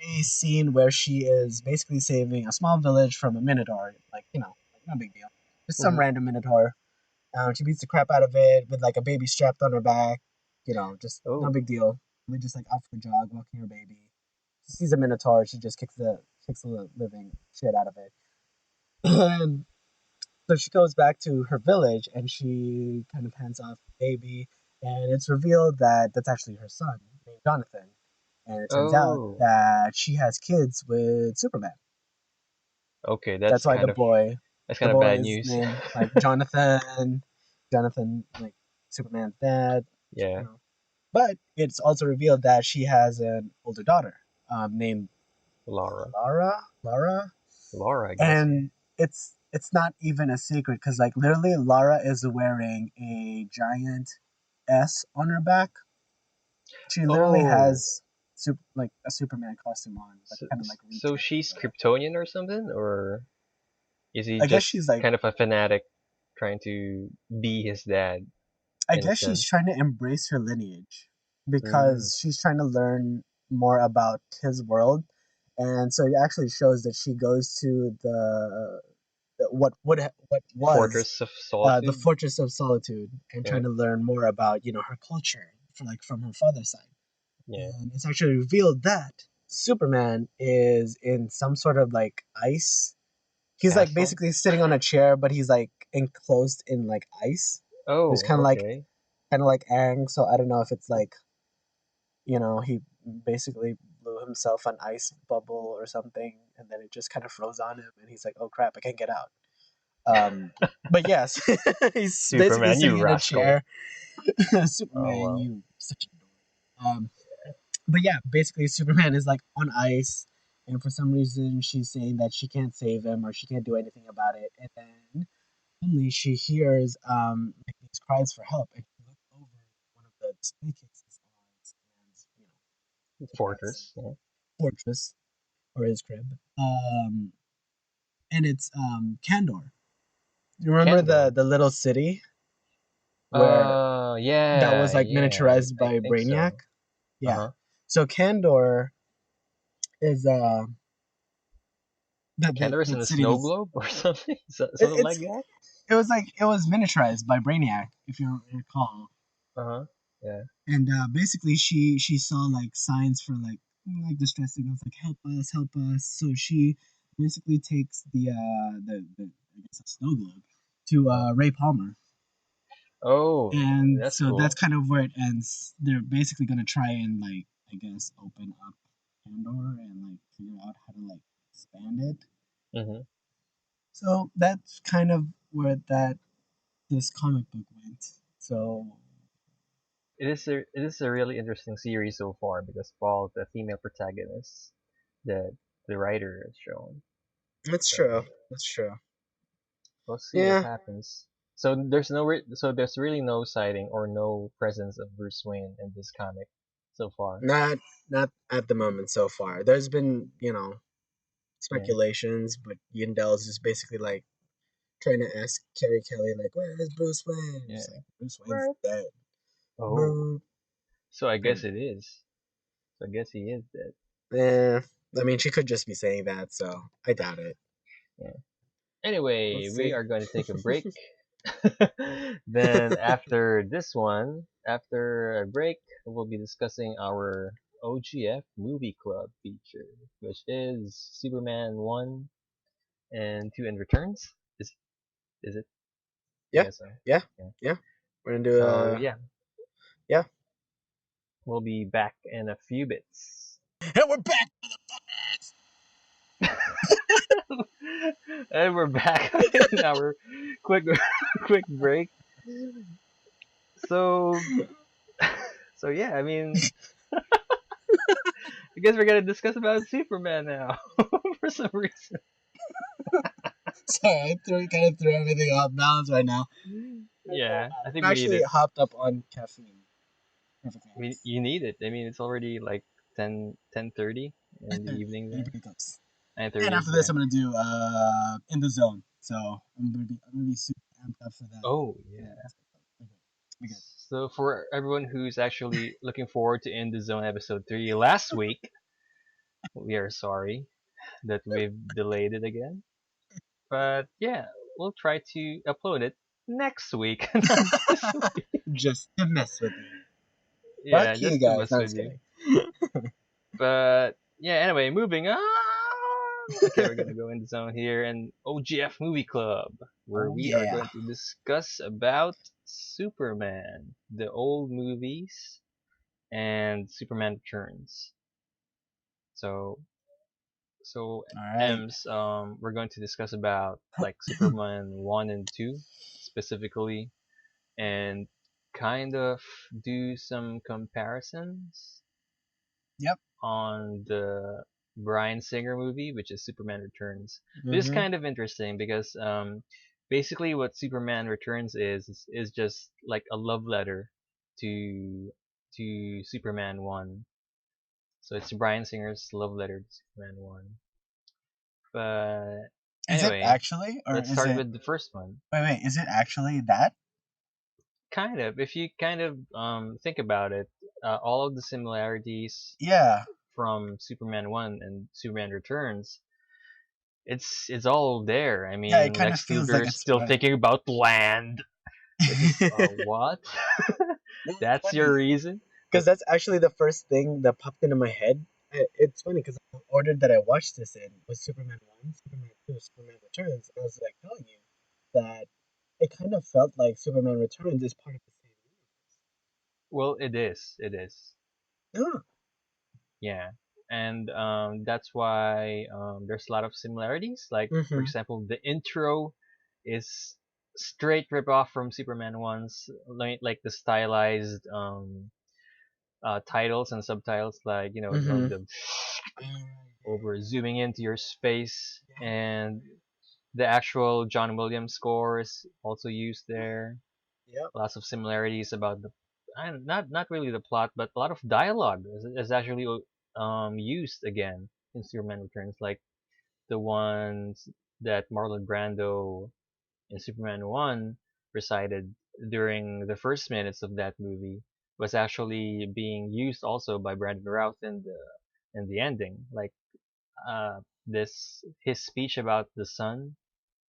a scene where she is basically saving a small village from a minotaur, like like no big deal, just some Hmm. random minotaur. She beats the crap out of it with like a baby strapped on her back. Just no Oh. big deal. They're just like out for a jog, walking her baby. She sees a minotaur. She just kicks the living shit out of it. And so she goes back to her village, and she kind of hands off the baby, and it's revealed that that's actually her son named Jonathan. And it turns out Oh. that she has kids with Superman. Okay, That's why that's the kind of boy bad is news. named like Jonathan, like Superman's dad. Yeah. You know. But it's also revealed that she has an older daughter, named Laura. Lara, Laura, I guess. and it's not even a secret because like literally Lara is wearing a giant S on her back. She literally Oh. has like a Superman costume on, but So, kind of like so retrimmed or she's whatever. Kryptonian or something, or is he I guess just she's like kind of a fanatic trying to be his dad I in a guess she's sense? trying to embrace her lineage Mm. because she's trying to learn more about his world, and so it actually shows that she goes to what was Fortress of the Solitude. Fortress of Solitude and Yeah. trying to learn more about her culture from her father's side. Yeah. And it's actually revealed that Superman is in some sort of like ice. He's like Castle. basically sitting on a chair, but he's like enclosed in like ice. There's Oh, okay. kind of like Aang. So I don't know if it's like he basically blew himself an ice bubble or something, and then it just kind of froze on him, and he's like, "Oh crap, I can't get out." But yes, he's basically Superman, you sitting in a rascal. chair. Oh Superman, well. you such a dork. But yeah, basically Superman is like on ice, and for some reason she's saying that she can't save him or she can't do anything about it. And then suddenly she hears like these cries for help, and she looks over one of the display cases on Superman's, Superman's Fortress. Yeah. fortress or his crib. And it's Kandor. You remember Candor. the little city where that was Yeah, like yeah. miniaturized I by think Brainiac? so. Uh Yeah. huh. So Kandor is Candor is in that a city snow that's globe or something. Something it's like that. it was miniaturized by Brainiac, if you recall. Uh huh. Yeah. And basically she saw like signs for like distress signals, like help us, help us. So she basically takes the I guess a snow globe to Ray Palmer. Oh, And that's so that's cool. kind of where it ends. They're basically gonna try and like I guess open up Pandora and like figure out how to like expand it. Hmm. So that's kind of where this comic book went. So It is a really interesting series so far because of all the female protagonists that the writer has shown. that's So true. That's true. we'll see what Yeah, happens. So there's really no sighting or no presence of Bruce Wayne in this comic so far. not at the moment so far. There's been Yeah. speculations, but Yindel is just basically like trying to ask Carrie Kelly like, where is Bruce Wayne? Yeah. She's like, Bruce Wayne's Right. dead. Oh, Boo. so I guess And it is. So I guess he is dead. eh, I mean, she could just be saying that, so I doubt it. Yeah. We'll Anyway, we see. are going to take a break. Then after this one, after a break, we'll be discussing our OGF movie club feature, which is Superman 1 and 2 and Returns. Is it? I Yeah, guess so. yeah, Yeah. yeah. We're gonna do So yeah, yeah. we'll be back in a few bits. And we're back. And we're back in our quick quick break. So so yeah, I mean, I guess we're gonna discuss about Superman now for some reason. Sorry, kind of threw everything off balance right now. No Yeah, I matter. think I'm we need actually it. hopped up on caffeine. Perfectly I mean, honest. you need it. I mean, it's already like 10:30 in the 9:30. evening Getting there. pretty close. And 9:30, after this, yeah. I'm gonna do In the Zone. So I'm gonna be super amped up for that. Oh, Yeah, yeah. be good. So for everyone who's actually looking forward to In the Zone episode 3 last week, we are sorry that we've delayed it again. But yeah, we'll try to upload it next week, not this week. Just to mess with you. Fuck Yeah, you just to guys. mess No, I'm with just you. kidding. But yeah, anyway, moving on. Okay, we're gonna go in the zone here and OGF Movie Club, where Oh we are yeah. going to discuss about Superman, the old movies, and Superman Returns. So, so All right. M's, we're going to discuss about like Superman 1 and 2 specifically, and kind of do some comparisons Yep. on the Bryan Singer movie, which is Superman Returns. This is Mhm. kind of interesting because basically what Superman Returns is just like a love letter to Superman 1. So it's Bryan Singer's love letter to Superman 1. But Is it anyway, actually, or let's is start it? with the first one. Wait. Is it actually that? Kind of, if you kind of think about it, all of the similarities Yeah. from Superman 1 and Superman Returns, it's all there. I Yeah. It mean, kind of Lex feels like Luthor's it's still right. thinking about land, which is what? That's That's your funny reason? because that's actually the first thing that popped into my head. It's funny because the order that I watched this in was Superman 1, Superman 2, Superman Returns. And I was like telling you that it kind of felt like Superman Returns is part of the same Well, it is. It is. universe. Yeah. And that's why there's a lot of similarities. Like, Oh. for Mm-hmm. example, the intro is straight rip off from Superman 1's, like the stylized titles and subtitles, like, Mm-hmm. the over zooming into your space, and the actual John Williams score is also used there. Yep. Lots of similarities about the, and not really the plot, but a lot of dialogue is actually used again in Superman Returns, like the ones that Marlon Brando in Superman 1 recited during the first minutes of that movie was actually being used also by Brandon Routh in the ending, like this his speech about the sun.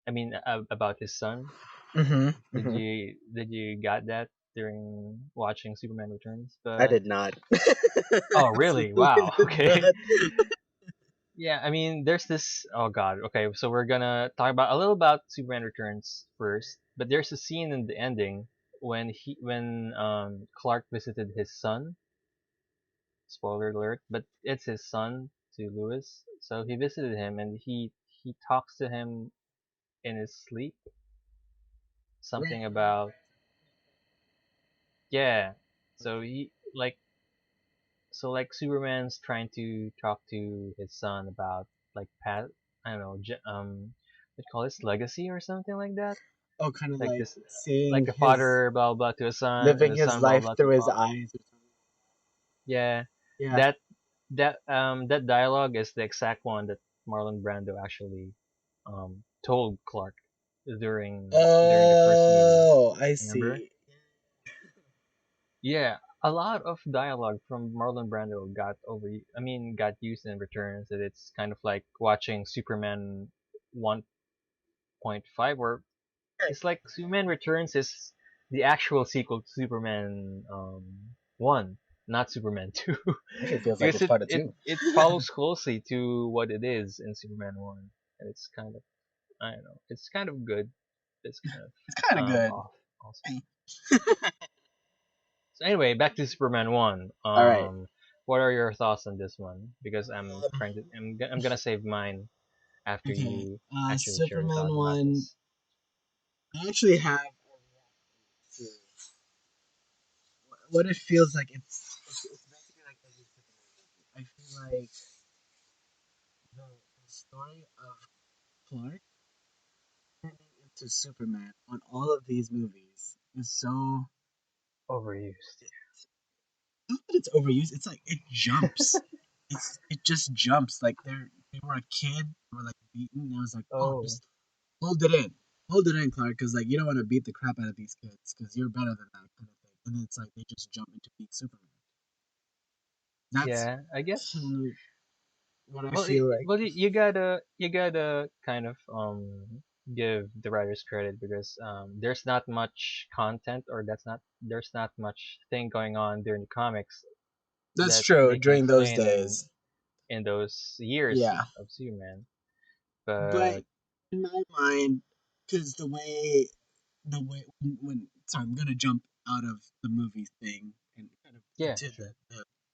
I mean, about his son. Mm-hmm. Did Mm-hmm. you got that during watching Superman Returns? I But did not. oh, really? Absolutely Wow. did Okay. not. yeah, I mean, there's this. Oh God. Okay, so we're gonna talk about a little about Superman Returns first, but there's a scene in the ending when Clark visited his son. Spoiler alert, but it's his son to Lewis. So he visited him, and he talks to him in his sleep. Something Right. about yeah. So he like Superman's trying to talk to his son about like past I don't know what do you call this legacy or something like that. Oh, kind of Like like this seeing like a his father blah blah to a son and living a his son blah life blah to through a his father. eyes or something. Yeah, Yeah. that that dialogue is the exact one that Marlon Brando actually told Clark during the first movie. Oh, I Remember? see. Yeah, a lot of dialogue from Marlon Brando got used in Returns. That it's kind of like watching Superman 1.5, where it's like Superman Returns is the actual sequel to Superman 1, not Superman 2, Actually, feels like because it's it, part of it two. it follows closely to what it is in Superman 1, and it's kind of I don't know, it's kind of good. It's kind of It's kind of good. off also. So anyway, back to Superman 1. All right. What are your thoughts on this one? Because Um, I'm gonna save mine after okay. you actually share your Superman thoughts about 1. this. I actually have to what it feels like. It's basically like every Superman movie. I feel like the story of Clark turning into Superman on all of these movies is so. Overused. Not that it's overused. It's like it jumps. It just jumps. Like they were a kid, they were like beaten. And I was like, oh, Oh, just hold it in, Clark, because like you don't want to beat the crap out of these kids because you're better than that kind of thing. And then it's like they just jump into beat Superman. That's yeah, I guess. kind of what I feel like. Well, you gotta kind of give the writers credit because there's not much content or there's not much thing going on during the comics That's that true they can during those explain in days. in those years Yeah, of Superman. but But in my mind, because the way when sorry, I'm gonna jump out of the movie thing and kind of yeah, into sure.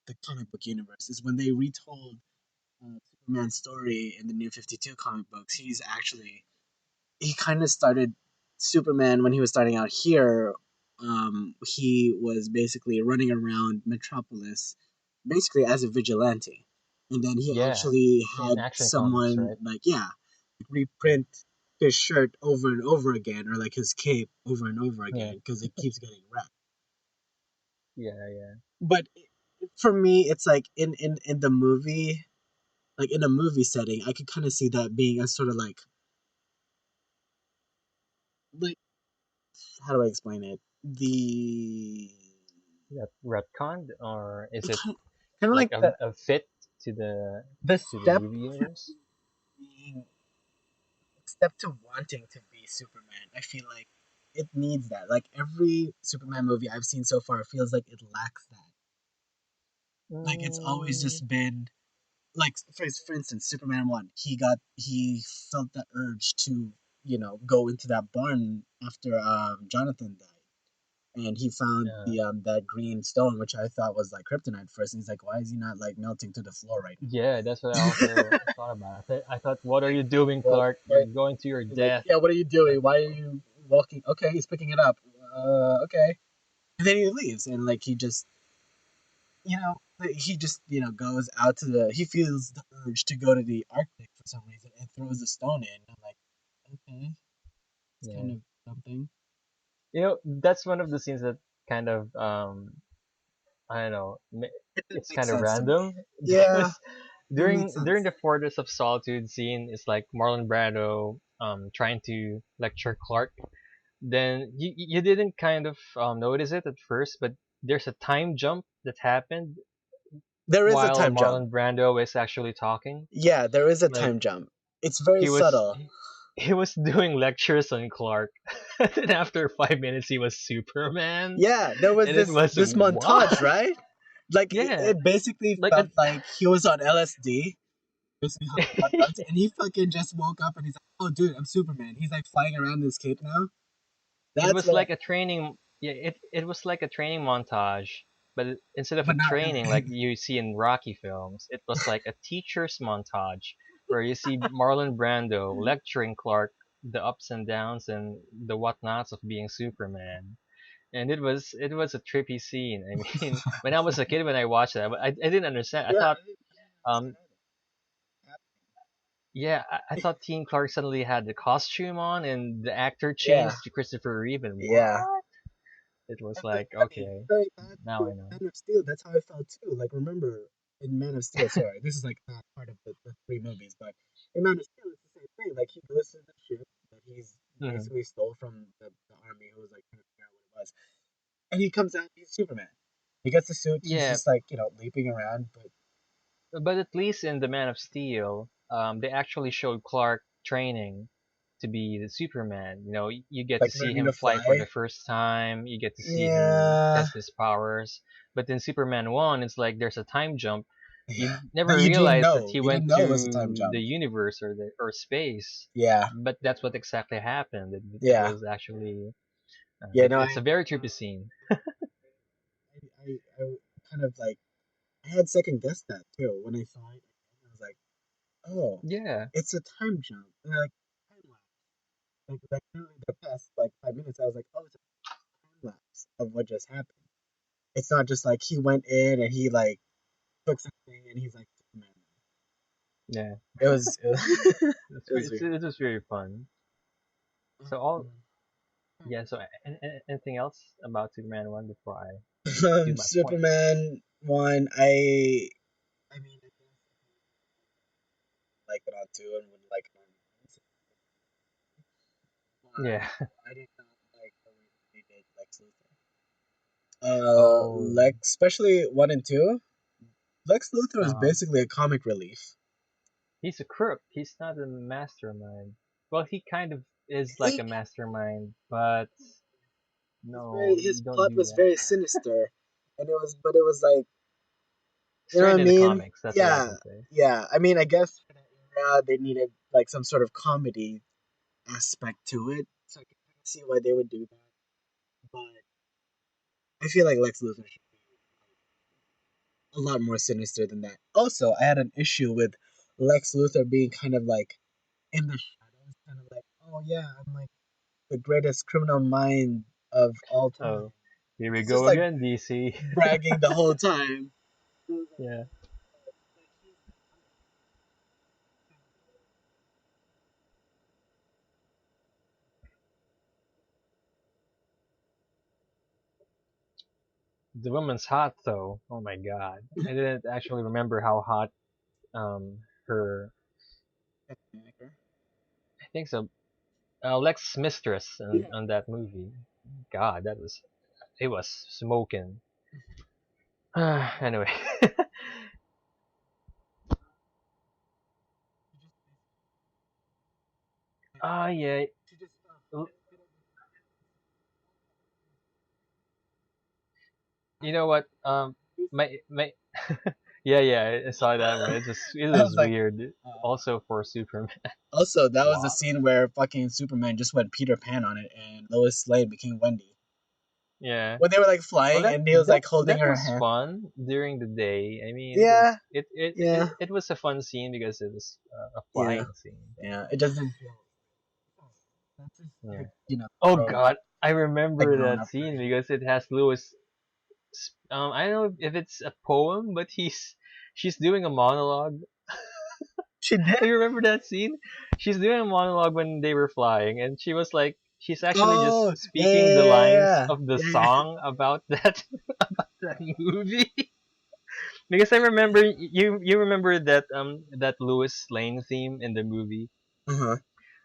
the comic book universe is when they retold Superman's story in the New 52 comic books. He kind of started Superman when he was starting out here. He was basically running around Metropolis, basically as a vigilante, and then he Yeah, actually in had Action Comics, someone right? like reprint his shirt over and over again, or like his cape over and over Yeah, again because it keeps getting wrecked. yeah, yeah. But for me, it's like in the movie, like in a movie setting, I could kind of see that being a sort of like how do I explain it? The Retconned, or is it kind of like like the a fit to the the to the step movie universe? being step to wanting to be Superman. I feel like it needs that. Like every Superman movie I've seen so far feels like it lacks that. Like it's always Mm, just been like for instance, Superman 1, he felt the urge to, go into that barn after Jonathan died. And he found yeah, the that green stone, which I thought was like kryptonite first. And he's like, "Why is he not like melting to the floor right yeah. That's what I now?" also thought about. I thought, what are you doing, What? Clark? You're What? going to your He's like, death. "Yeah, what are you Like, doing? Why are you walking?" Okay, he's picking it up. Okay, and then he leaves, and like he just goes out to the. He feels the urge to go to the Arctic for some reason and throws the stone in. I'm like, okay, it's kind yeah. of something. That's one of the scenes that kind of I don't know. It didn't It's make kind of sense to me. random Yeah, because it made during sense. the Fortress of Solitude scene, it's like Marlon Brando trying to lecture Clark. Then you didn't kind of notice it at first, but there's a time jump that happened There is a while time jump. Marlon Brando is actually talking. Yeah, there is a Like time jump. It's very he was subtle. he was doing lectures on Clark, and then after 5 minutes he was Superman, Yeah, there was and it was this montage, what? right? Like Yeah, it basically like felt like he was on LSD Basically how God felt, and he fucking just woke up and he's like, "Oh, dude, I'm Superman." He's like flying around this cape now. It That's was what, like a training. Yeah, it was like a training montage, but instead of a but not training like really. you see in Rocky films, it was like a teacher's montage where you see Marlon Brando lecturing Clark the ups and downs and the whatnots of being Superman. And it was a trippy scene. I mean, when I was a kid when I watched that, I didn't understand. I Yeah, thought I didn't understand um yeah, I thought Teen Clark suddenly had the costume on and the actor either. changed to Christopher Reeve and Yeah, what? It was and like, I mean, okay, very bad now too. I know. Man of Steel. That's how I felt too. Like, remember in Man of Steel? Sorry, this is like not part of the three movies, but in Man of Steel, it's the same thing. Like, he goes to the ship that he's Hmm. basically stole from the army, who was like trying to figure out what it was, and he comes out. He's Superman. He gets the suit. He's Yeah, just like leaping around, but but at least in the Man of Steel, they actually showed Clark training to be the Superman. You get to like see learning him to fly for fly. the first time. You get to see him Yeah, test his powers. But in Superman 1, it's like there's a time jump. yeah. You But never you didn't realized that know. he You didn't went know it was a time to the jump. universe or space. Yeah, But that's what exactly happened. It yeah, was actually yeah. No, it's a very trippy scene. I kind of like I had second guessed that too when I saw it again. I was like, oh, Yeah. it's a time jump. And like time lapse. Like literally the past like 5 minutes, I was like, oh, it's a time lapse of what just happened. It's not just like he went in and he like took something and he's like Superman. Yeah. It was weird. It was very fun. So all Yeah, so anything else about Superman 1 before I do my point? Superman one, I mean, I guess I like it on two and would like it on one, Yeah. but I did not like the way that they did Lex Luthor. Oh, Lex, especially one and two. Lex Luthor is um, basically a comic relief. he's a crook. He's not a mastermind. Well, he kind of is like He, a mastermind, but no, his don't plot do was that. very sinister, and it was like, you know what I Straight in the mean? comics, that's what I Yeah, can say. yeah. I mean, I guess for that era they needed like some sort of comedy aspect to it, so I can kind of see why they would do that. But I feel like Lex Luthor should be a lot more sinister than that. Also, I had an issue with Lex Luthor being kind of like in the shadows, kind of like, oh yeah, I'm like the greatest criminal mind of all time. Oh, here we He's just go like again, DC. bragging the whole time. Yeah. The woman's hot though. Oh my god. I didn't actually remember how hot her I think so. Lex Mistress Yeah. on that movie. God, it was smoking. Anyway. Oh yeah. She just L- You know what? My yeah, yeah, I saw that one. It I was was like, weird. uh, Also for Superman. also, that was the Wow. scene where fucking Superman just went Peter Pan on it and Lois Lane became Wendy. Yeah. When they were like Well, flying and he was like holding that her was hand. fun during the day. I mean, Yeah, yeah, it was a fun scene because it was a yeah, flying scene. But yeah. It doesn't feel. That's just yeah. like Oh grown God, I a remember grown that up scene version. because it has Lewis. I don't know if it's a poem, but she's doing a monologue. She did. Do you remember that scene? She's doing a monologue when they were flying, and she was like, she's actually just Oh, yeah, speaking the lines yeah, of the yeah, yeah. song about that about that movie. Because I remember you remember that Lewis Lane theme in the movie. Uh-huh.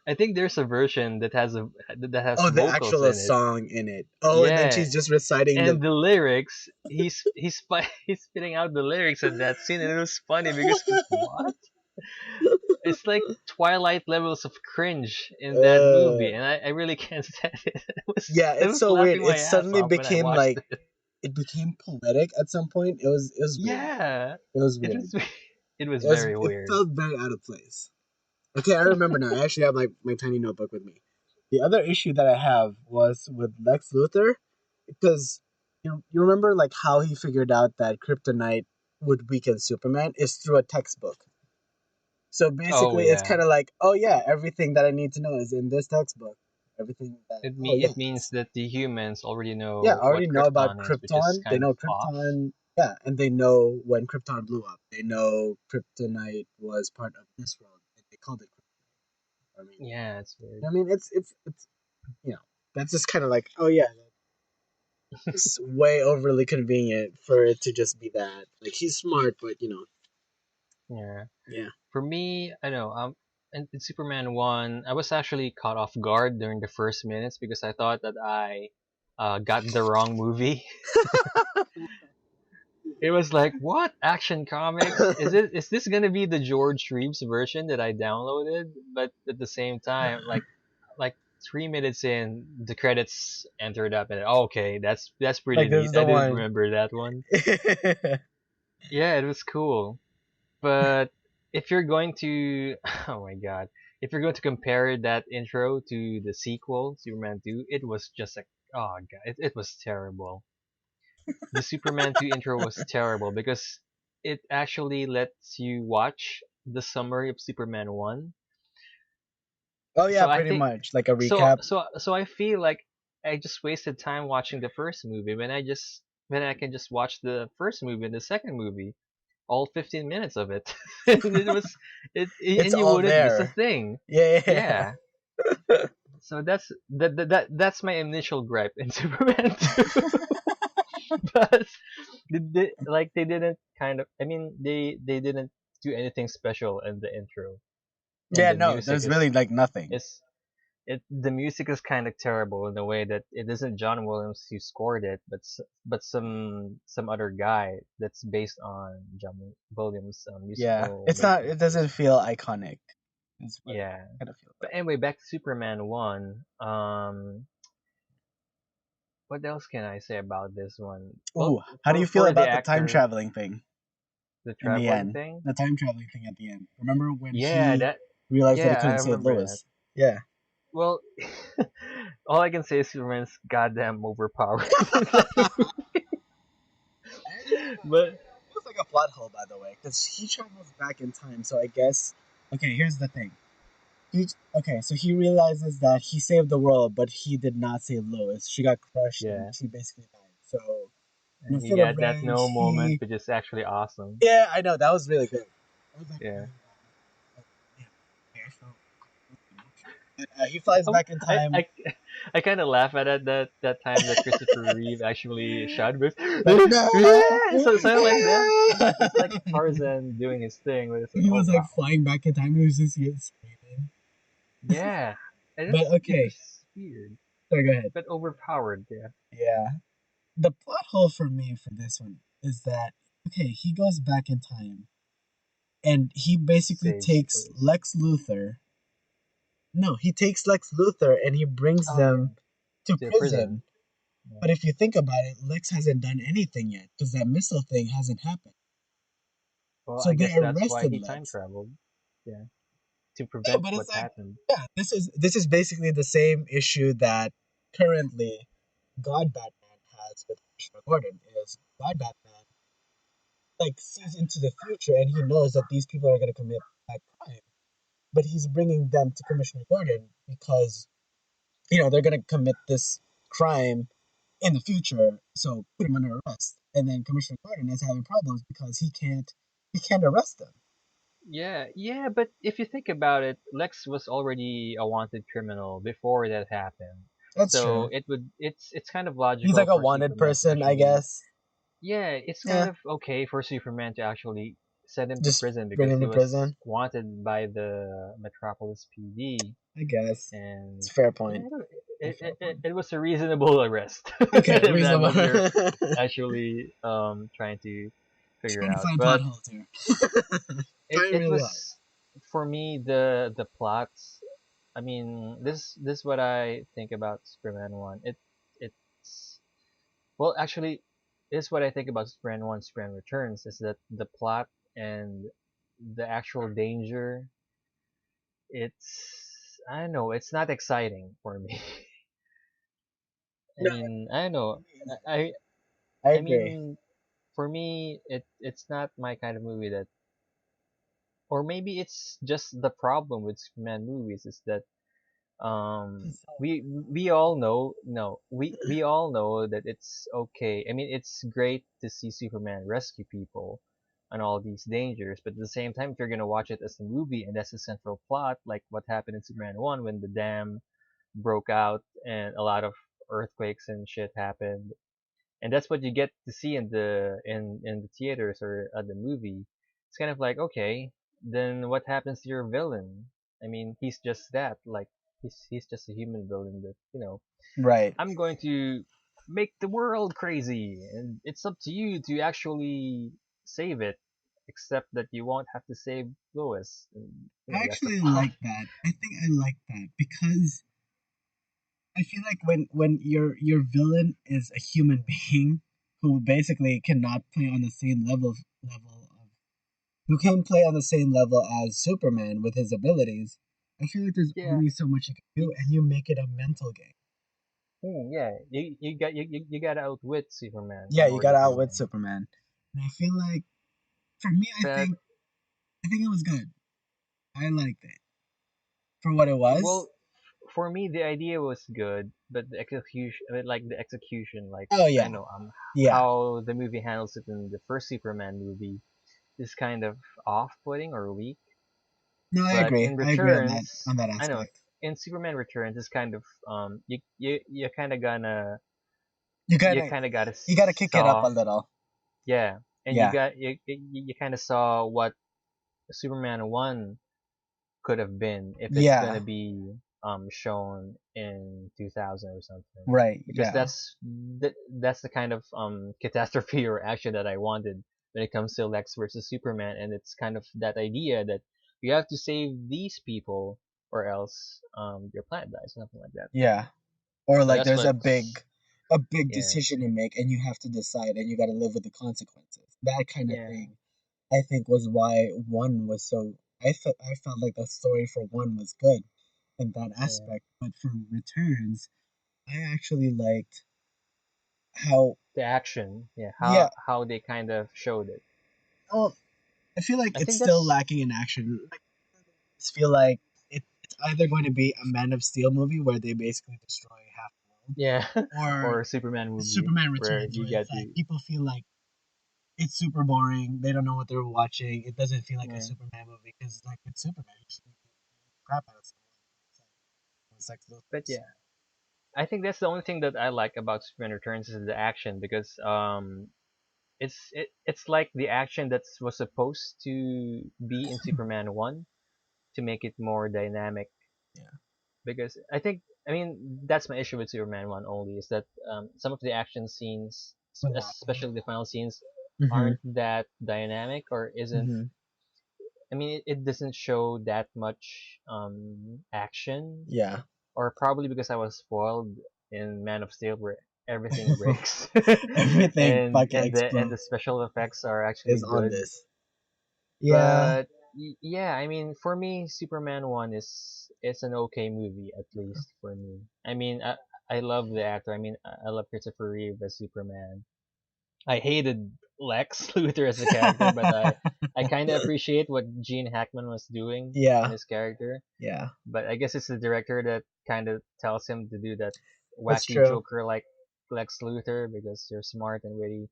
I think there's a version that has Oh, the vocals actual in it. song in it. Oh, and then Yeah, she's just reciting and the. the lyrics, he's spitting out the lyrics in that scene, and it was funny because what? It's like Twilight levels of cringe in that Uh, movie, and I really can't stand it. yeah, I it's was so weird. laughing It my ass suddenly off when I became watched like it. it became poetic at some point. It was weird. Yeah, It was it weird. was it was was very it weird. felt very out of place. Okay, I remember now. I actually have my tiny notebook with me. The other issue that I have was with Lex Luthor, because you remember like how he figured out that kryptonite would weaken Superman is through a textbook. So Oh basically, it's yeah, kind of like, oh yeah, everything that I need to know is in this textbook. Everything that, oh yeah, it means that the humans already yeah, I know what already know about Krypton is, which is Krypton. They kind of know off. Krypton, yeah, and they know when Krypton blew up. They know Kryptonite was part of this world, and they called it Kryptonite. Yeah, it's weird. It's you know, that's just kind of like, oh yeah, it's way overly convenient for it to just be that. Like he's smart, but Yeah. yeah. For me, I know. In Superman 1, I was actually caught off guard during the first minutes because I thought that I got the wrong movie. It was like, what? Action comics? Is this gonna be the George Reeves version that I downloaded? But at the same time, like 3 minutes in, the credits entered up, and oh, okay, that's pretty Like this is neat. the I didn't one. remember that one. Yeah, it was cool. But if you're going to, oh my god, if you're going to compare that intro to the sequel, Superman 2, it was just like, oh god, it was terrible. The Superman 2 intro was terrible because it actually lets you watch the summary of Superman 1. Oh yeah, So I pretty think, much like a recap. so I feel like I just wasted time watching the first movie when I can just watch the first movie and the second movie, all 15 minutes of it. And it was It's and you all wouldn't miss a there. thing. Yeah. Yeah. So that's my initial gripe in Superman 2. But they didn't kind of, I mean, they didn't do anything special in the intro. And Yeah, the no, music there's really like nothing. is the music is kind of terrible in the way that it isn't John Williams who scored it, but some other guy that's based on John Williams' Yeah, musical it's not. making. It doesn't feel iconic. Is what it Yeah. kind of feels But like. anyway, back to Superman 1. What else can I say about this one? Well, Ooh, how do you feel for the about the time actor, traveling thing the in the traveling end? thing. The time traveling thing at the end. Remember when Yeah, he that realized that he yeah, I couldn't save remember that. Lois? Yeah. Well, all I can say is Superman's goddamn overpowered. I actually have But it feels like a plot hole, by the way, because he travels back in time. So I guess, okay, here's the thing. Okay, so he realizes that he saved the world, but he did not save Lois. She got crushed and yeah, she basically died. So in a and you fit of got that no rage, moment, which is actually awesome. yeah, I know that was really good. That was like Yeah. really like, yeah, okay, I felt emotional. But, he flies Oh, back in time, I kind of laugh at it that time that Christopher Reeve actually shot with like no, yeah, so something like that. It's like Tarzan doing his thing, where it's like, he oh was like wow, flying back in time. He was just screaming. yeah, But it okay, was weird, sorry, go ahead. but overpowered. Yeah, Yeah, the plot hole for me for this one is that okay, he goes back in time and he basically saves takes Lois. Lex Luthor. No, he takes Lex Luthor and he brings Oh yeah, them to to the prison. prison. Yeah. But if you think about it, Lex hasn't done anything yet because that missile thing hasn't happened. Well, So I they guess that's why arrested he time Lex. traveled. Yeah, to No, prevent but what it's like, happened. yeah, this is basically the same issue that currently God Batman has with Commissioner Gordon. Is God Batman like sees into the future and he knows that these people are going to commit that crime, but he's bringing them to Commissioner Gordon because they're going to commit this crime in the future, so put him under arrest. And then Commissioner Gordon is having problems because he can't arrest them. Yeah, yeah, but if you think about it, Lex was already a wanted criminal before that happened. That's So true. it's kind of He's like logical a for wanted Superman to person, I actually, guess. yeah, it's kind Yeah, of okay for Superman to actually send him to just prison bring because him he to was prison. wanted by the Metropolis PD. I guess it's And a fair yeah, point. A fair point. it was a reasonable arrest. Okay, If that's reasonable. what you're actually trying to figure Trying to out. find plot But holes here. it Trying it really hard. was, for me, the plots. I mean, this is what I think about Superman 1. It's well, actually, this is what I think about Superman 1, Superman Returns, is that the plot and the actual danger, it's I don't know, it's not exciting for me. I No, mean, I don't know. I I, I I agree. mean, for me, it's not my kind of movie that, or maybe it's just the problem with Superman movies is that we all know no we all know that it's okay. I mean, it's great to see Superman rescue people and all these dangers, but at the same time, if you're gonna watch it as a movie and that's the central plot, like what happened in Superman 1 when the dam broke out and a lot of earthquakes and shit happened, and that's what you get to see in the theaters or at the movie. It's kind of like, okay, then what happens to your villain? I mean, he's just that, like he's just a human villain that, Right. I'm going to make the world crazy, and it's up to you to actually save it, except that you won't have to save Lois. And, I that's the actually plot. like that. I think I like that because I feel like when your villain is a human being who basically cannot play on the same level of who can play on the same level as Superman with his abilities, I feel like there's Yeah, only so much you can do, and you make it a mental game. yeah. You got to outwit Superman Yeah, in you order gotta to outwit win. Superman, and I feel like for me, But I think it was good. I liked it for what it was. well, for me, the idea was good, but the execution, I mean, like the execution, like Oh I yeah, know yeah. how the movie handles it in the first Superman movie is kind of off-putting or weak. No, I But agree. in I agree on that Returns, I know aspect. in Superman Returns is kind of you kind of gonna You you gotta kind of gotta you gotta kick it up a saw little. yeah, and Yeah, you kind of saw what Superman 1 could have been if it's gonna yeah. be shown in 2000 or something, Right. because Yeah. that's the kind of catastrophe or action that I wanted when it comes to Lex versus Superman, and it's kind of that idea that you have to save these people or else your planet dies, something like that. Yeah. Or So like that's there's what's a big yeah, decision to make and you have to decide and you got to live with the consequences. That kind of yeah, thing I think was why one was so I felt like the story for one was good in that yeah, aspect, but for Returns, I actually liked how the action, yeah, yeah, how they kind of showed it. well, I feel like I it's think still that's lacking in action. Like, I just feel like it's either going to be a Man of Steel movie where they basically destroy half the yeah, world, or or a Superman movie Superman where Returns, you where it's get like to people feel like it's super boring. They don't know what they're watching. It doesn't feel like a yeah. Superman movie because, like, it's Superman. You just beat the crap out of someone. It's like But Lucas. yeah, I think that's the only thing that I like about Superman Returns is the action, because it's like the action that was supposed to be in Superman 1 to make it more dynamic, Yeah. because I mean that's my issue with Superman 1 only, is that some of the action scenes, What happened? especially the final scenes, Mm-hmm. aren't that dynamic or isn't. Mm-hmm. I mean, it doesn't show that much action, Yeah. or probably because I was spoiled in Man of Steel where everything breaks, Everything fucking and the explodes special effects are is actually on good. this. Yeah. But yeah, I mean, for me, Superman 1 is an okay movie, at least for me. I mean, I love the actor. I mean, I love Christopher Reeve as Superman. I hated Lex Luthor as a character, but I kind of appreciate what Gene Hackman was doing in Yeah. his character. Yeah. But I guess it's the director that kind of tells him to do that That's wacky true. Joker like Lex Luthor because you're smart and witty.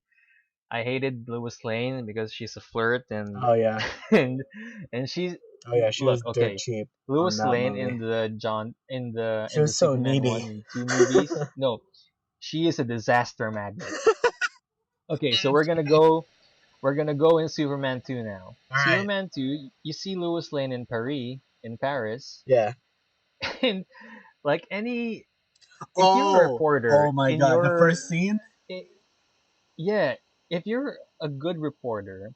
I hated Lois Lane because she's a flirt, and Oh yeah. and and she's Oh yeah. She look was dirt okay. cheap on Lois that Lane movie. She in the was so Superman needy. 1 and 2 movies, no, she is a disaster magnet. Okay, so we're gonna go in Superman 2 now. All right. Superman 2, you see Lois Lane in Paris, Yeah. and like any if you're a Oh. reporter Oh my in God. The your first scene. I- yeah, if you're a good reporter,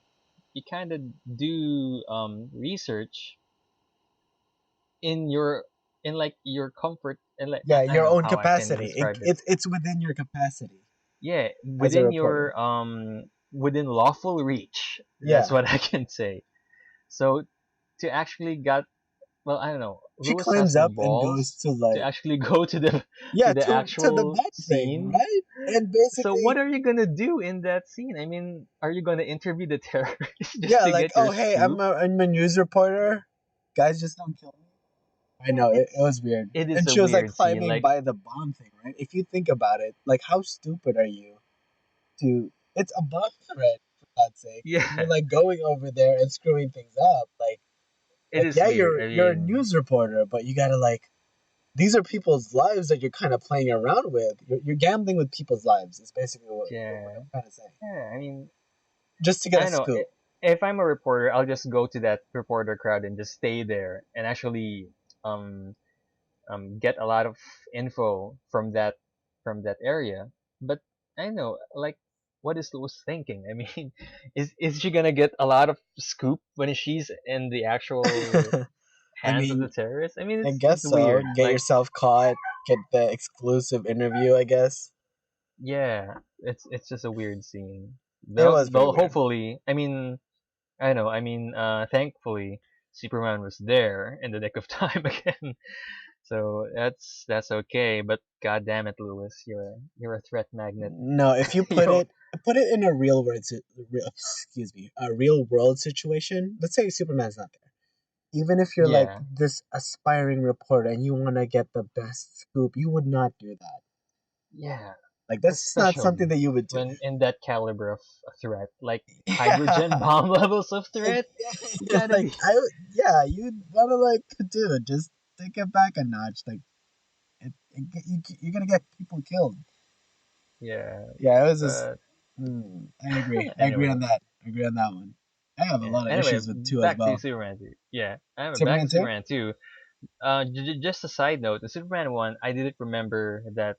you kind of do research in your in like your comfort, and like Yeah, I don't your know own how I can capacity. describe it. It's within your capacity Yeah, as a within reporter. your within lawful reach. That's Yeah. what I can say. So to actually got well, I don't know. She Lewis has climbs the up and goes balls to to like, actually go to yeah, the to the actual bed thing, scene. right? And So what basically, are you gonna do in that scene? I mean, are you gonna interview the terrorists just yeah, to like, get your oh hey, scoop? I'm a news reporter. Guys, just don't kill me. I know it It's was weird. it is And a she was like weird scene. climbing Like, by the bomb thing, right? If you think about it, like how stupid are you to? It's a bomb threat for God's sake, and you're yeah, like going over there and screwing things up. it is Yeah, weird. I you're a mean, news reporter, but you gotta like these are people's lives that you're kind of playing around with. You're gambling with people's lives. Is basically what yeah, I'm trying to say. yeah. I mean, Just to get I a don't know. scoop. If I'm a reporter, I'll just go to that reporter crowd and just stay there and actually um get a lot of info from that area. But I know, like, what is Lewis thinking? I mean, is she gonna get a lot of scoop when she's in the actual I hands of the mean, terrorists? I mean, I it's guess so. weird. Get Like, yourself caught. Get the exclusive interview. I guess yeah, it's just a weird scene. it was pretty Though weird. hopefully, I mean, I know. I mean, thankfully, Superman was there in the nick of time again. So that's okay. But God damn it, Lewis, you're a threat magnet. No, if you Yo, put it in a excuse me, a real world situation. Let's say Superman's not there. Even if you're like yeah, this aspiring reporter and you want to get the best scoop, you would not do that. yeah. Like that's not something Especially that you would do. when in that caliber of a threat, like hydrogen Yeah, bomb levels of like, threat, you gotta like be. yeah, you'd want to like, dude, just take it back a notch. Like you're gonna get people killed. Yeah, Yeah, it was just. but I agree. I agree anyway, on that. I agree on that one. I have a yeah. lot of Anyway, issues with two as back to well. Superman 2. Yeah, I'm back Superman to 2? Superman 2. Just a side note, the Superman 1, I didn't remember that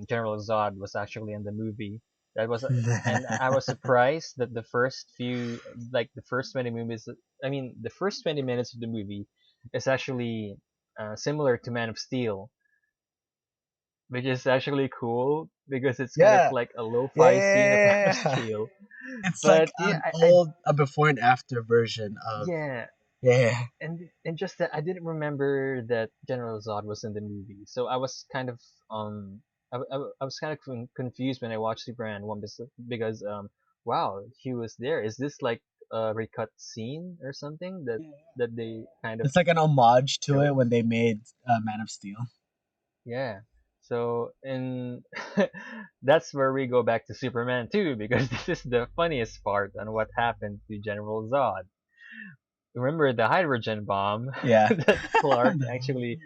General Zod was actually in the movie. That was, and I was surprised that the first few, like the first 20 movies, I mean, the first 20 minutes of the movie is actually similar to Man of Steel, which is actually cool because it's kind of Yeah. like a Yeah, lo-fi scene of Man of yeah. Steel. It's like But yeah, an old, a before and after version of. yeah, Yeah. and just that I didn't remember that General Zod was in the movie, so I was kind of I was kind of confused when I watched Superman 1 because wow, he was there. Is this like a recut scene or something that they kind of It's like an homage to it chose? when they made Man of Steel. Yeah. So and that's where we go back to Superman 2 because this is the funniest part on what happened to General Zod. Remember the hydrogen bomb Yeah. that Clark actually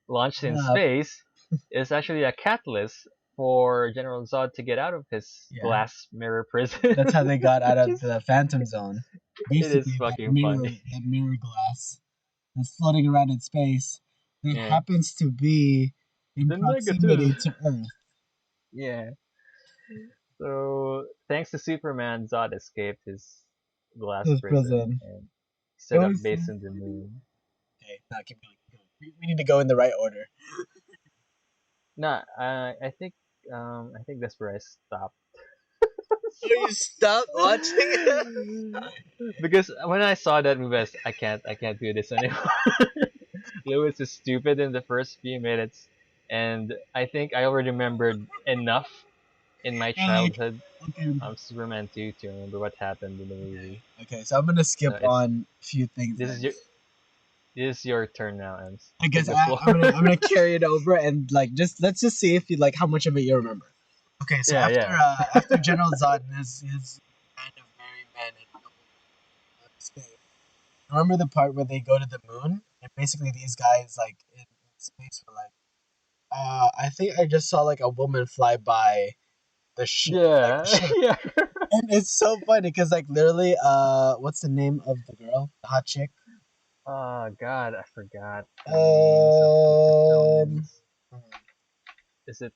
launched in Uh, space is actually a catalyst for General Zod to get out of his yeah. glass mirror prison, That's how they got out which of is the Phantom Zone. it is Basically, fucking funny. that mirror glass that's floating around in space that Yeah, happens to be in the proximity negative. to Earth. Yeah. So thanks to Superman, Zod escaped his glass His prison prison. and It set up was so base in the funny. moon. Okay, now keep going. Keep going. We need to go in the right order. Nah, I think that's where I stopped. Oh, you stopped watching it? Because when I saw that movie, I can't do this anymore. Lewis is stupid in the first few minutes, and I think I already remembered enough in my You're like, childhood okay, Superman 2 to remember what happened in the movie. okay, okay. So I'm gonna skip So it's on a few things this is then. your this is your turn now, Ems. I Take guess the floor. I'm gonna carry it over and like just let's just see if you like how much of it you remember. Okay, so Yeah, yeah. after General Zod and his band of merry men and space. Remember the part where they go to the moon and basically these guys like in space were like, I think I just saw like a woman fly by the Yeah, ship, yeah. and it's so funny because like literally, what's the name of the girl, the hot chick? Oh God, I forgot the names of the Um, Kryptonians. Is it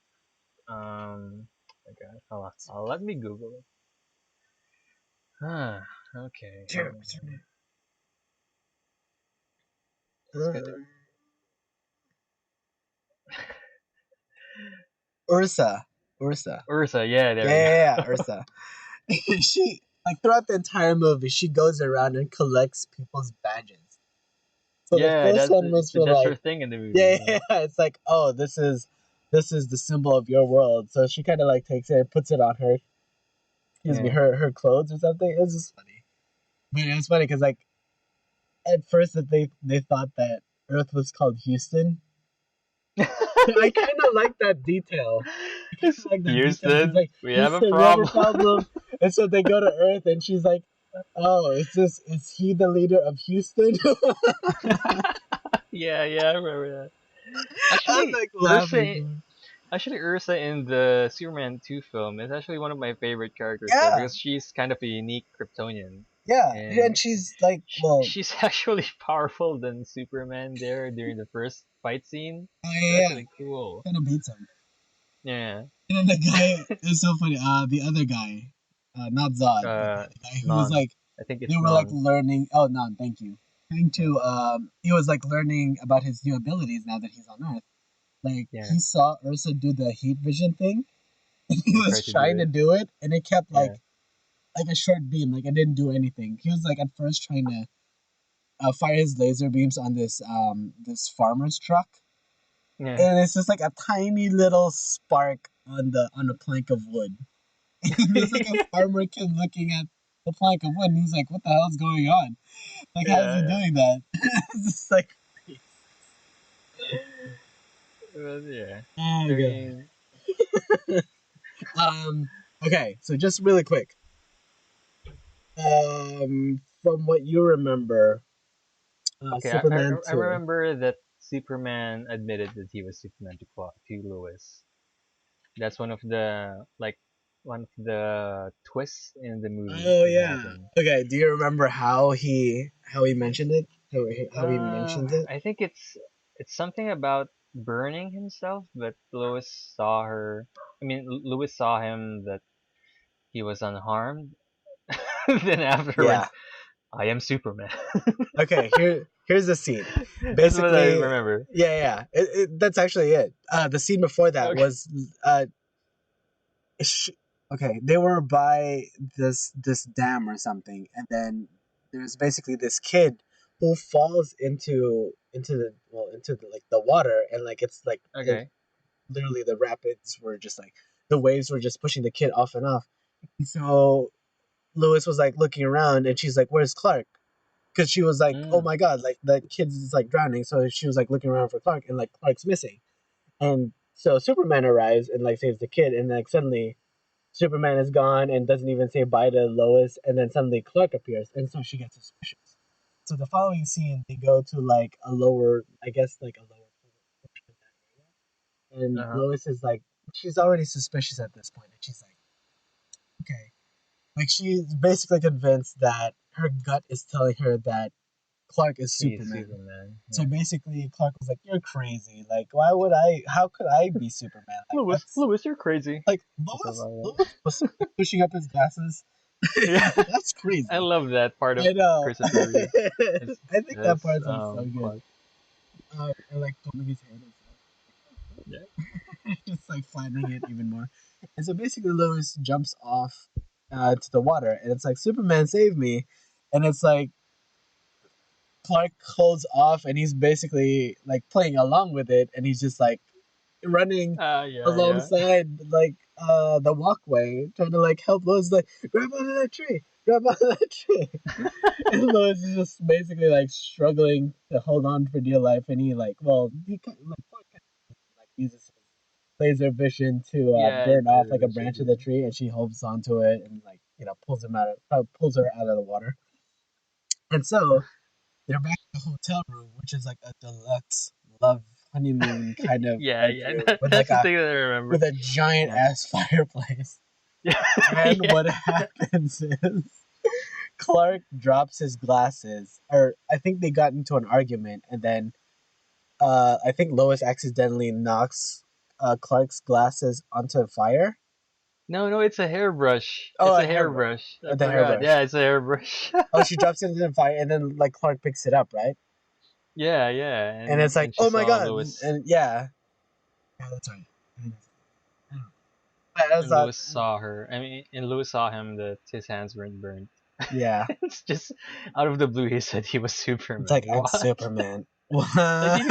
okay, hold on. Let me Google it. Ah, okay. what's her name? It's gonna Ursa. Ursa. Ursa, yeah, there Yeah, we yeah, yeah, go. Ursa. she. like throughout the entire movie, she goes around and collects people's badges. So the Yeah, first one was for that's her like, thing in the movie. yeah, yeah, yeah, it's like, oh, this is the symbol of your world. So she kind of like takes it and puts it on her, excuse me, Yeah. her clothes or something. It was just funny, but it was funny because like at first that they thought that Earth was called Houston. I kind of like that detail. I kind of like that detail. She's Houston, like, we have a Houston, we have a problem. problem. And so they go to Earth, and she's like, oh, is he the leader of Houston? Yeah, yeah, I remember that. I'm Actually, like laughing. Ursa in the Superman 2 film is actually one of my favorite characters there Yeah, because she's kind of a unique Kryptonian. yeah. And And she's like, well, she's actually powerful than Superman there during the first fight scene. oh It's yeah, actually cool. kind of beats him. Yeah. And then the guy, it's so funny. The other guy, not Zod, but the Uh, other guy who was Non. like, I think they it's were like Non. learning. Oh, no, thank you. Trying Yeah. to, he was like learning about his new abilities now that he's on Earth. Like Yeah. he saw Ursa do the heat vision thing, and he He was tried to do trying to it. do it, and it kept Yeah. like a short beam, like it didn't do anything. He was like at first trying to fire his laser beams on this farmer's truck, Yeah. and it's just like a tiny little spark on a plank of wood. And there's like a farmer kid looking at the plank of wood, and he's like, "What the hell's going on? Like, how's he Yeah. doing that?" It's just like, But yeah. oh I god. mean, Okay, so just really quick. From what you remember, okay. Superman I 2. remember that Superman admitted that he was Superman to Lois. That's one of the twists in the movie Oh that yeah. happened. Okay. Do you remember how he mentioned it? How he mentioned it? I think it's something about burning himself, but Lois saw her. I mean, Lois saw him that he was unharmed. Then Yeah. afterwards, I am Superman. Okay. Here's the scene. That's what I Basically, remember. yeah, yeah. That's actually it. The scene before that Okay. was sh- okay. They were by this dam or something, and then there's basically this kid who falls into the like the water, and like it's like Okay. literally the rapids were just like the waves were just pushing the kid off and off. And so Lois was like looking around, and she's like, "Where's Clark?" Because she was like, "Oh Mm. my god, like the kid's like drowning." So she was like looking around for Clark, and like Clark's missing. And so Superman arrives and like saves the kid, and like suddenly Superman is gone and doesn't even say bye to Lois, and then suddenly Clark appears, and so she gets suspicious. So the following scene, they go to like a lower, I guess like a lower portion of that area, and Uh huh. Lois is like, she's already suspicious at this point, and she's like, okay, like she's basically convinced that her gut is telling her that Clark is He's Superman. Superman. So Yeah. basically, Clark was like, "You're crazy. Like, why would I? How could I be Superman? Like, that's Louis, you're crazy. like Or something like Lois was like pushing up his glasses. that. Yeah. That's I crazy. love that part of I know. Christopher Reeve. It's, I think that it's part's like so good. Clark. Or like combing his hair and Yeah. stuff, just like flattening it even more. And so basically, Lois jumps off to the water, and it's like, "Superman, save me!" And it's like Clark holds off, and he's basically like playing along with it, and he's just like running Yeah, yeah. alongside like the walkway, trying to like help Lois, like, grab onto that tree, grab onto that tree. And Lois is just basically like struggling to hold on for dear life, and he like, well, he like uses his laser vision to Yeah, burn it's off a like a vision, branch of the yeah. tree, and she holds onto it and like pulls her out of the water. And so they're back in the hotel room, which is like a deluxe love honeymoon kind of Yeah, yeah. bedroom with like That's the thing that I remember. a giant Yeah. ass fireplace. Yeah. And Yeah. what happens is Clark drops his glasses, or I think they got into an argument, and then I think Lois accidentally knocks Clark's glasses onto fire. No, no, it's a hairbrush. Oh, It's a a hairbrush. hairbrush. I The forgot. hairbrush. Yeah, it's a hairbrush. Oh, she drops it into the fire, and then like Clark picks it up, right? Yeah, yeah. And it's like, And she oh my saw god, Lois. and yeah, yeah, that's right. I And thought, Lewis saw her. I mean, and Lewis saw him that his hands weren't burned. yeah, It's just out of the blue. He said he was it's Superman. like I'm What? Superman. Like What? you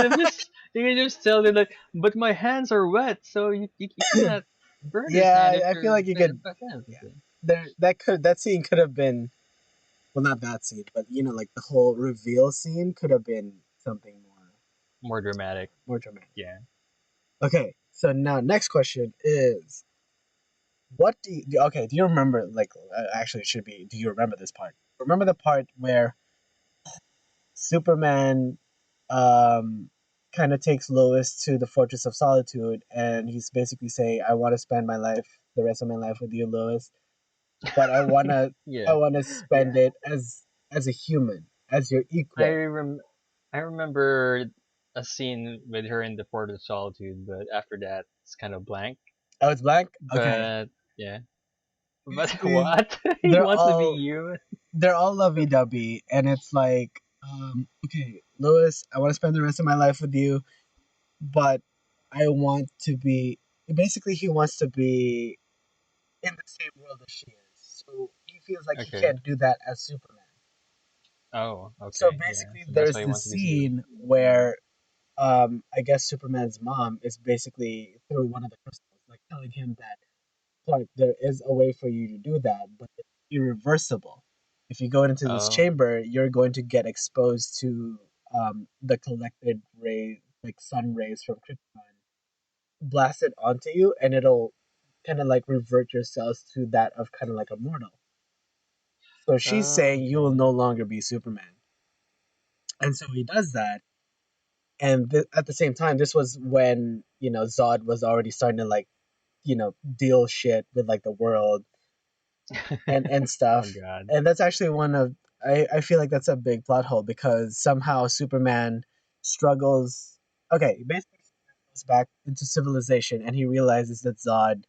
can just tell them like, but my hands are wet, so you cannot burn his Yeah, hand if I feel your like you could. hands. Yeah, that scene could have been, well, not that scene, but like the whole reveal scene could have been something More dramatic. more dramatic. Yeah. Okay, so now next question is, what okay, do you remember, like, actually it should be, do you remember this part? Remember the part where Superman kind of takes Lois to the Fortress of Solitude, and he's basically saying, I want to spend the rest of my life with you, Lois, but I Yeah. wanna spend it as a human, as your I equal. rem I remember a scene with her in the Port of Solitude, but after that it's kind of blank. Oh, it's blank? Okay. But yeah. But Basically, what? He they're wants to be all you. they're all lovey dovey, and it's like, okay, Lois, I want to spend the rest of my life with you, but I want to be. Basically, he wants to be in the same world as she is, so he feels like he Okay. can't do that as Superman. Oh, So okay. Yeah. basically, So that's there's why he this wants to be Superman. scene where, I guess Superman's mom is basically through one of the crystals, like telling him that, Clark, there is a way for you to do that, but it's irreversible. If you go into this Oh. chamber, you're going to get exposed to the collected rays, like sun rays from Krypton, blasted onto you, and it'll kind of like revert your cells to that of kind of like a mortal. So she's Oh, saying you will okay. no longer be Superman. And so he does that. And at the same time, this was when, Zod was already starting to, like, deal shit with, like, the world and Oh stuff. God. And that's actually I feel like that's a big plot hole, because somehow Superman struggles. Okay, basically goes back into civilization, and he realizes that Zod,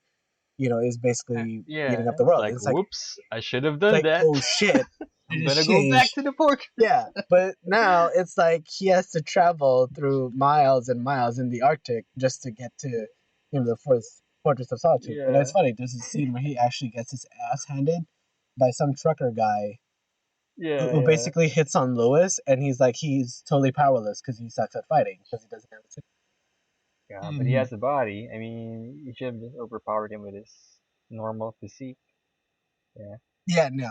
is basically beating up Yeah. the It's world. like, And whoops! I should have it's done like, that. oh shit, I I'm just gonna go back changed. to the fortress. Yeah, but now it's like he has to travel through miles and miles in the Arctic just to get to, the Fortress of Solitude. And it's Yeah. funny, there's a scene where he actually gets his ass handed by some trucker guy Yeah. who Yeah. basically hits on Lewis, and he's totally powerless because he sucks at fighting because he doesn't have a suit. Yeah. But he And has the body. I mean, you should have just overpowered him with his normal physique. Yeah. yeah, no,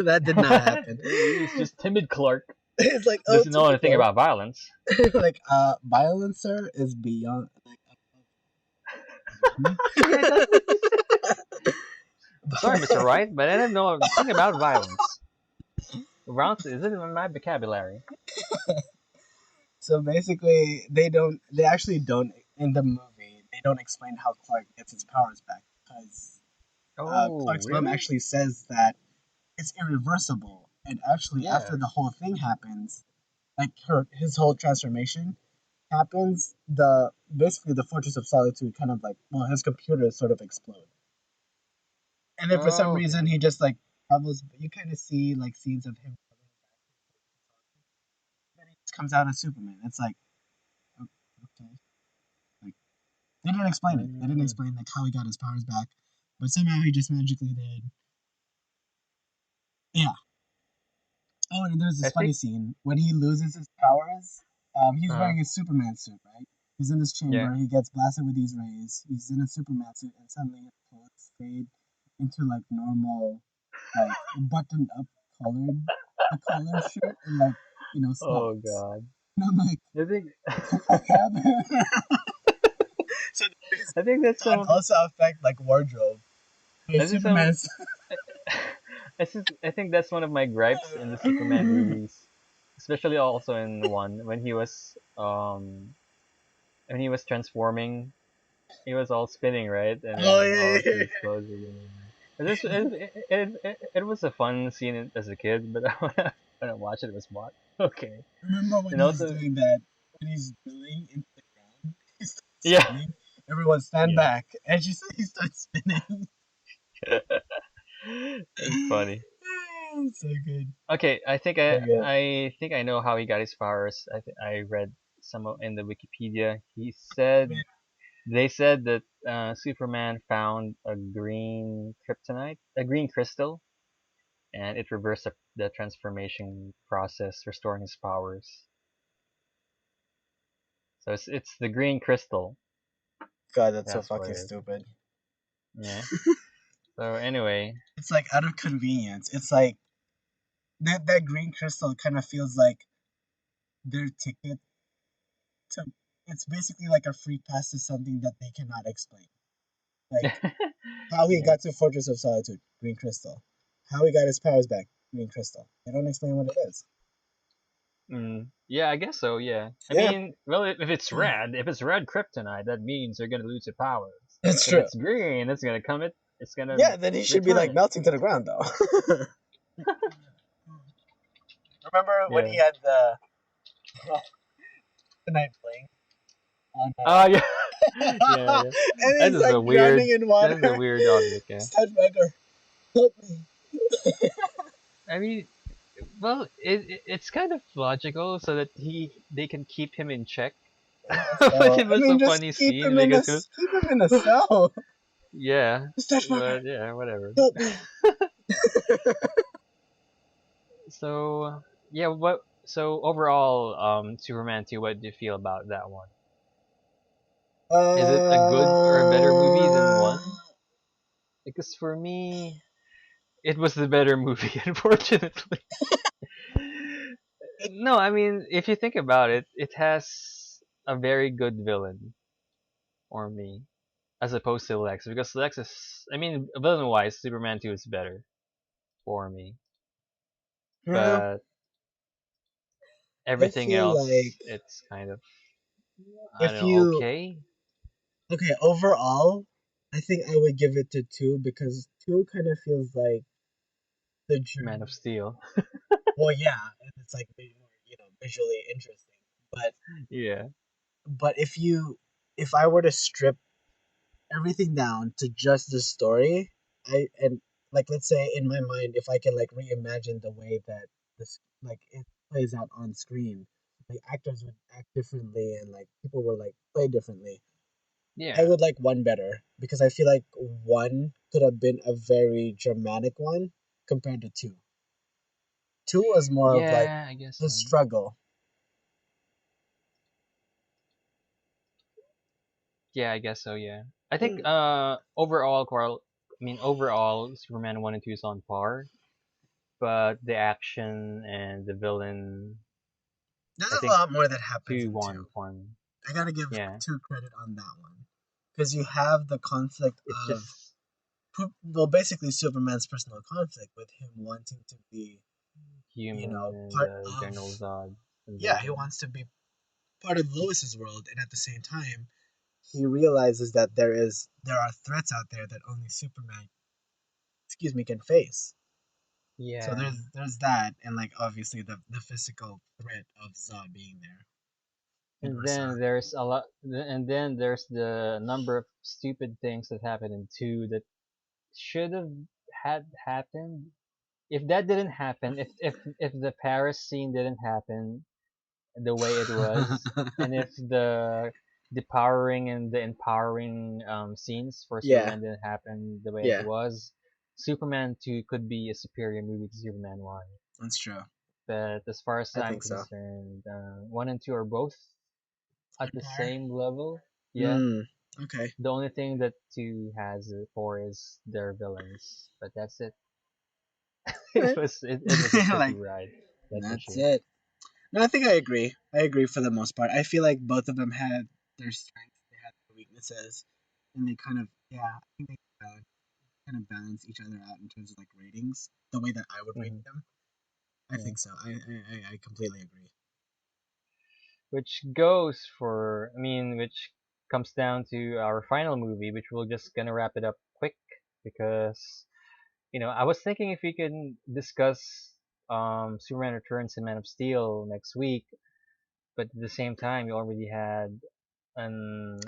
that did not happen. He's just timid Clark. It's like, oh, Doesn't know anything typical. about violence. Like, violence, sir, is beyond, like, me. Yeah, that's what he said. Sorry, Mr. Wright, but I don't know anything about violence. Violence isn't in my vocabulary. So basically, they actually don't, in the movie, they don't explain how Clark gets his powers back, because Oh, Clark's mom really? actually says that it's irreversible. And actually, Yeah. after the whole thing happens, like his whole transformation happens, the basically the Fortress of Solitude kind of like, well, his computer sort of explode, and then for some Oh, reason okay. he just like travels. You kind of see like scenes of him. Then he just comes out as Superman. It's like, okay, like, they didn't explain it. They didn't Mm, explain like how he got his powers back, but somehow he just magically did. Yeah. Oh, and there's I this funny think. scene when he loses his powers. He's Uh, wearing his Superman suit, right? He's in this yeah. chamber. He gets blasted with these rays. He's in a Superman suit, and suddenly his clothes fade into like normal, like buttoned up colored, a collar shirt, and like Oh slacks. God. And I'm like, I think. what happened? So does I think that's that some. also affect like wardrobe? Hey, I think some. Superman's. I think that's one of my gripes in the Superman movies, especially also in one when he was transforming. He was all spinning, right? And Oh then all yeah, of yeah, his yeah. clothes were getting. It was a fun scene as a kid, but when I watched it, it was what? Okay. Remember when And he's also, doing that? When he's drilling into the ground, he starts yeah, spinning. Everyone stand yeah, back, and he starts spinning. it's funny. So good, Okay, so good. I think I know how he got his powers. I read in the Wikipedia. He said They said that Superman found a green kryptonite, a green crystal, and it reversed the transformation process, restoring his powers. So it's the green crystal. God, that's so That's what fucking it is. stupid. Yeah. So anyway, It's like out of convenience. It's like that green crystal kind of feels like their ticket to. It's basically like a free pass to something that they cannot explain. Like how he yeah. got to Fortress of Solitude, green crystal. How he got his powers back, green crystal. They don't explain what it is. Yeah, I guess so. Yeah. I Yeah, mean, well, if it's red kryptonite, that means you're gonna lose your powers. that's If true. it's green, it's gonna come. It's gonna Yeah, then he should be return like it. melting to the ground though. Remember when Yeah. he had the night playing on Oh yeah. Yeah. Yeah. and That he's is a like weird. drowning in That is a water. weird object. Yeah. Stadtwagger, help me. I mean, well, it's kind of logical so that they can keep him in check. But So it I was mean, a just funny scene because it was keep him in a cell. yeah, Stadtwagger, but yeah, whatever. help me. So yeah, what? So overall, Superman 2, what do you feel about that one? Is it a good or a better movie than Uh, one? Because for me, it was the better movie, unfortunately. it, No, I mean, if you think about it, it has a very good villain for me, as opposed to Lex, because Lex is, I mean, villain-wise, Superman 2 is better for me, yeah, but I everything feel like else, it's kind of, I don't if know, you okay. okay overall, I think I would give it to two because two kind of feels like the Man journey. of Steel. Well, yeah, and it's like way more visually interesting. But Yeah. if I were to strip everything down to just the story, I and like let's say in my mind, if I can like reimagine the way that this like it plays out on screen, like actors would act differently and like people would like play differently. I Yeah. would like one better because I feel like one could have been a very dramatic one compared to two. Two was more of like Yeah, I guess the so. struggle. Yeah, I guess so, yeah. I think Mm. overall Carl I mean overall Superman 1 and 2 is on par, but the action and the villain There's I a think lot more that happens 2 in two. won for me. I gotta give Yeah. two credit on that one because you have the conflict It's of just well, basically Superman's personal conflict with him wanting to be, human and part General of. Zod Yeah, he invasion. wants to be part of Lois's world, and at the same time, he realizes that there are threats out there that only Superman, excuse me, can face. So Yeah. there's that, and like obviously the physical threat of Zod being there in And then Ursa. there's a lot and then there's the number of stupid things that happened in 2 that should have had happened. If that didn't happen, if the Paris scene didn't happen the way it was, and if the powering and the empowering scenes for Yeah, Superman didn't happen the way it yeah, was, Superman 2 could be a superior movie to Superman 1. that's true. But as far as I I'm think so. concerned, 1 and 2 are both at On the par. same level. Yeah. Mm, okay. The only thing that 2 has it for is their villains, but that's it. Alright. It was a shitty Like ride, that's for that's sure. it. No, I think I agree. I agree for the most part. I feel like both of them had their strengths, they had their weaknesses, and they kind of I think they kind of balance each other out in terms of like ratings, the way that I would rate Hmm. them. I Yeah. think so. I completely agree. Which goes for, I mean, which comes down to our final movie, which we're just gonna wrap it up quick because, I was thinking if we can discuss Superman Returns and Man of Steel next week, but at the same time, we already had A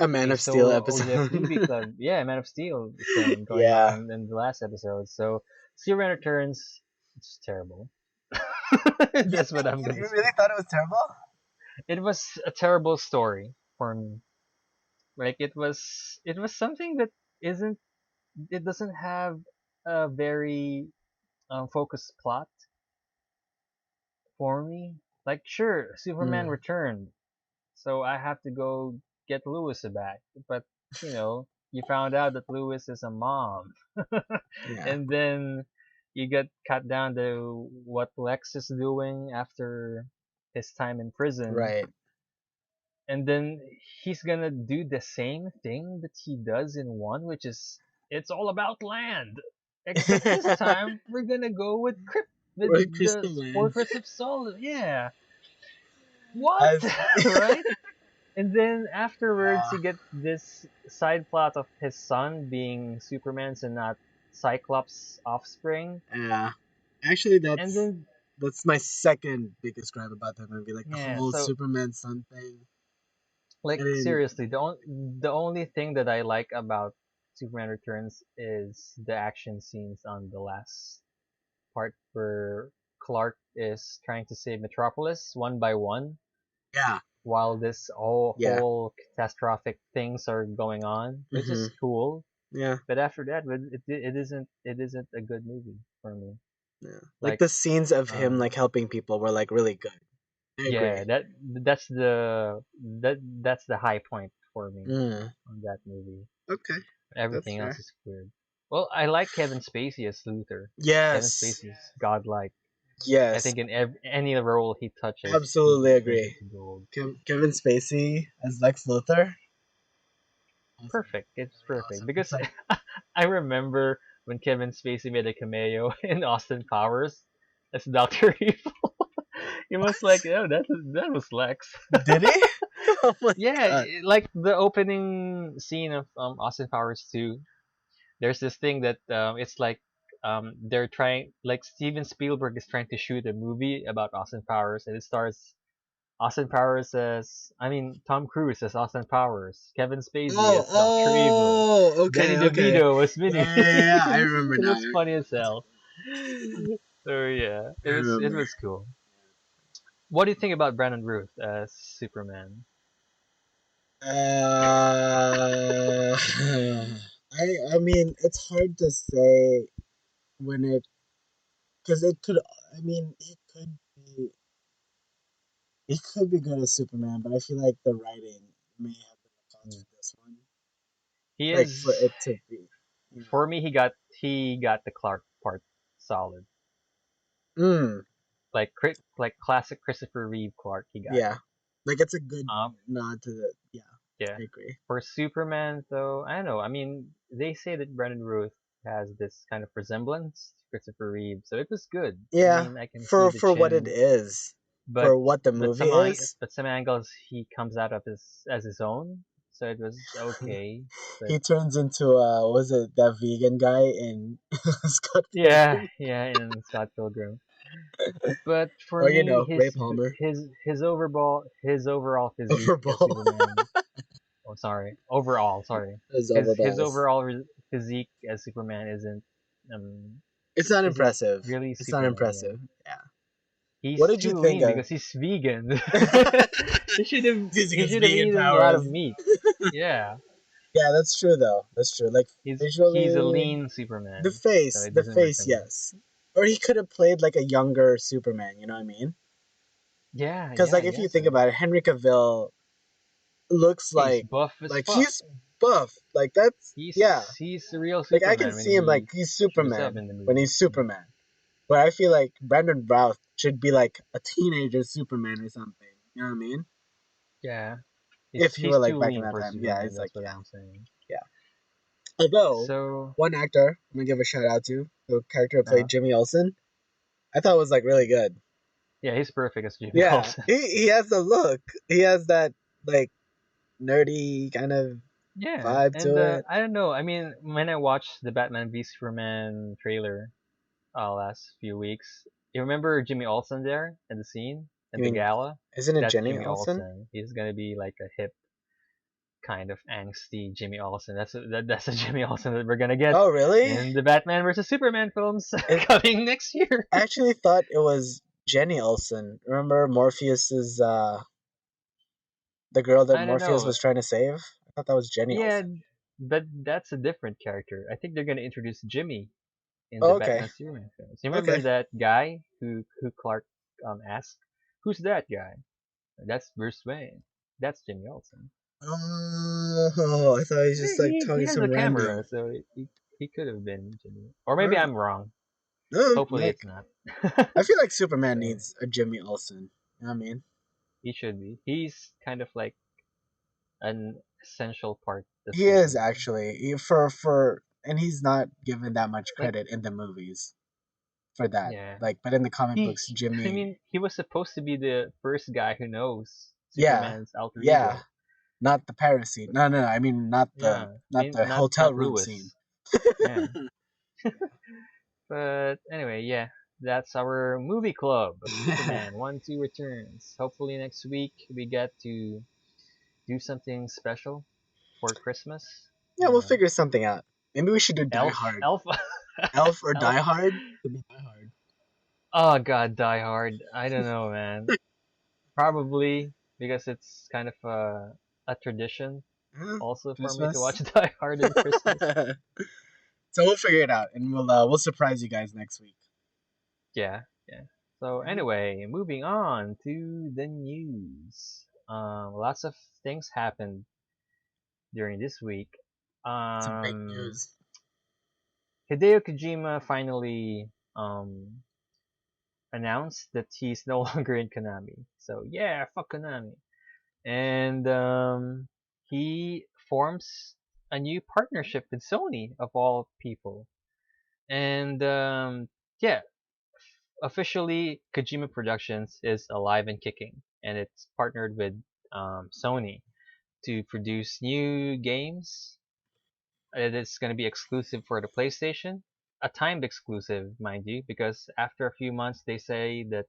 Man a of Steel solo OGF episode. movie club, yeah, Man of Steel thing going Yeah. on in the last episode. So Superman Returns, it's terrible. You That's what I'm gonna you say. really thought it was terrible? It was a terrible story for me. Like it was something that isn't it doesn't have a very focused plot for me. Like sure, Superman Mm, returned, so I have to go get Lewis back. But you found out that Lewis is a mom, yeah. and then you get cut down to what Lex is doing after his time in prison, Right. and then he's gonna do the same thing that he does in one, which is it's all about land. Except this time we're gonna go with with Right, the Crystal Man. Fortress of Solid. Yeah, what? As Right? And then afterwards, yeah, you get this side plot of his son being Superman's and not Cyclops' offspring. yeah. Actually, And then, that's my second biggest gripe about that movie. Like the yeah, whole so, Superman son thing. like, And then, seriously, the only thing that I like about Superman Returns is the action scenes on the last part where Clark is trying to save Metropolis one by one yeah, while this yeah. whole catastrophic things are going on, which Mm-hmm. is cool. Yeah, But after that, it isn't a good movie for me. yeah. Like Like the scenes of him um like helping people were like really good. I yeah, agree. that's the high point for me Mm, on that movie. okay, that's Everything else fair. is weird. Well, I like Kevin Spacey as Luthor. Kevin Yes, Spacey is godlike. I yes, think in any role he touches, absolutely he turns agree. into gold. Kevin Spacey as Lex Luthor. Awesome. Perfect. It's Very perfect awesome. It's because like, I remember when Kevin Spacey made a cameo in Austin Powers as Doctor Evil. He was what? like, oh, that was Lex. Did he? Oh my Yeah, god. like the opening scene of Austin Powers 2. There's this thing that it's like they're trying, like Steven Spielberg is trying to shoot a movie about Austin Powers, and it stars Austin Powers as, I mean, Tom Cruise as Austin Powers, Kevin Spacey Oh, as Doctor Evil, oh, Danny okay, okay. DeVito was Vinny. Yeah, I remember It now. was funny as hell. So yeah, I it remember. was cool. What do you think about Brandon Ruth as Superman? Uh, I mean, it's hard to say when because it could. I mean, it could be good as Superman, but I feel like the writing may have been the fault Hmm. for this one. He Like for is, it to be, you for know. me, he got the Clark part solid, Mm, like classic Christopher Reeve Clark. He got yeah, it. like it's a good Um, nod to the. Yeah, yeah. I agree. For Superman, though, I don't know. I mean, they say that Brandon Ruth has this kind of resemblance to Christopher Reeve, so it was good. I Yeah, mean, I can see the for what it chin, is, but for what the movie is. some angles he comes out of his own, so it was okay. But He turns into was it that vegan guy in Scott yeah, Pilgrim? yeah, in Scott Pilgrim. But for Or me, Ray Palmer. his overall physique as Overball. Superman. Oh, sorry. Overall, sorry. His His overballs. overall physique as Superman isn't um It's not isn't impressive. really It's not Superman. Yeah, impressive. Yeah. What he's did you too think lean of? because he's vegan. Using He his should have vegan eaten a lot of powers. meat. Yeah, Yeah, that's true though. That's true. Like he's a visually, lean Superman, so it the doesn't work face, for me. yes. Or he could have played like a younger Superman. You know what I mean? Yeah, Because yeah, like I if you guess think so. about it, Henry Cavill looks Yeah, he's buff as fuck. he's buff. Like that's yeah. He's the real Like I can Superman when see him like he he's shows up Superman in the when movie. he's Superman. But I feel like Brandon Routh should be like a teenager Superman or something. You know what I mean? Yeah, If you were he's like too back in lean that for time, yeah, Superman. it's like That's what I'm saying. yeah. Although So, one actor I'm gonna give a shout out to the character who played uh, Jimmy Olsen, I thought was like really good. yeah, he's perfect as Jimmy Yeah, Olsen. he has the look. He has that like nerdy kind of Yeah, vibe and to it. I don't know. I mean, when I watched the Batman v Superman trailer last few weeks, you remember Jimmy Olsen there in the scene at You the mean gala? isn't it That's Jenny Jimmy Olsen? Olsen. He's gonna be like a hip kind of angsty Jimmy Olsen. That's a Jimmy Olsen that we're gonna get Oh really? in the Batman versus Superman films It, coming next year. I actually thought it was Jenny Olsen. Remember Morpheus's the girl that I don't Morpheus know. was trying to save? thought that was Jenny Yeah, Olsen. but that's a different character. I think they're gonna introduce Jimmy in the Oh, okay. Batman Superman films. You remember Okay. that guy who Clark asked, "Who's that guy?" That's Bruce Wayne. That's Jimmy Olsen. Oh, I thought he was just like He talking has some a camera, random. so he could have been Jimmy. Or maybe Alright. I'm wrong. No, Hopefully like it's not. I feel like Superman So needs a Jimmy Olsen. You know what I mean? he should be. He's kind of like an essential part of He is Superman. actually for and he's not given that much Like, credit in the movies for that. yeah. Like, but in the comic He, books, I Jimmy, mean, he was supposed to be the first guy who knows yeah, Superman's alter yeah, ego. not the Paris scene. No, no, no. I mean, not Yeah, I mean, the not hotel room scene. Lewis. Yeah. But anyway, yeah, that's our movie club. Superman 1-2 returns. Hopefully next week we get to do something special for Christmas. Yeah, we'll figure something out. Maybe we should do Die Elf, Hard. Elf, Elf or Elf. Die Hard? Could be Die Hard. Oh God, Die Hard. I don't know, man. Probably because it's kind of a tradition Yeah, also for me to Christmas. watch Die Hard in Christmas. So we'll figure it out, and we'll surprise you guys next week. Yeah, yeah. So anyway, moving on to the news. Lots of things happened during this week. Some big Um, news. Hideo Kojima finally announced that he's no longer in Konami. So yeah, fuck Konami. And he forms a new partnership with Sony of all people. And yeah, officially Kojima Productions is alive and kicking, and it's partnered with Sony to produce new games. It is going to be exclusive for the PlayStation, a timed exclusive, mind you, because after a few months they say that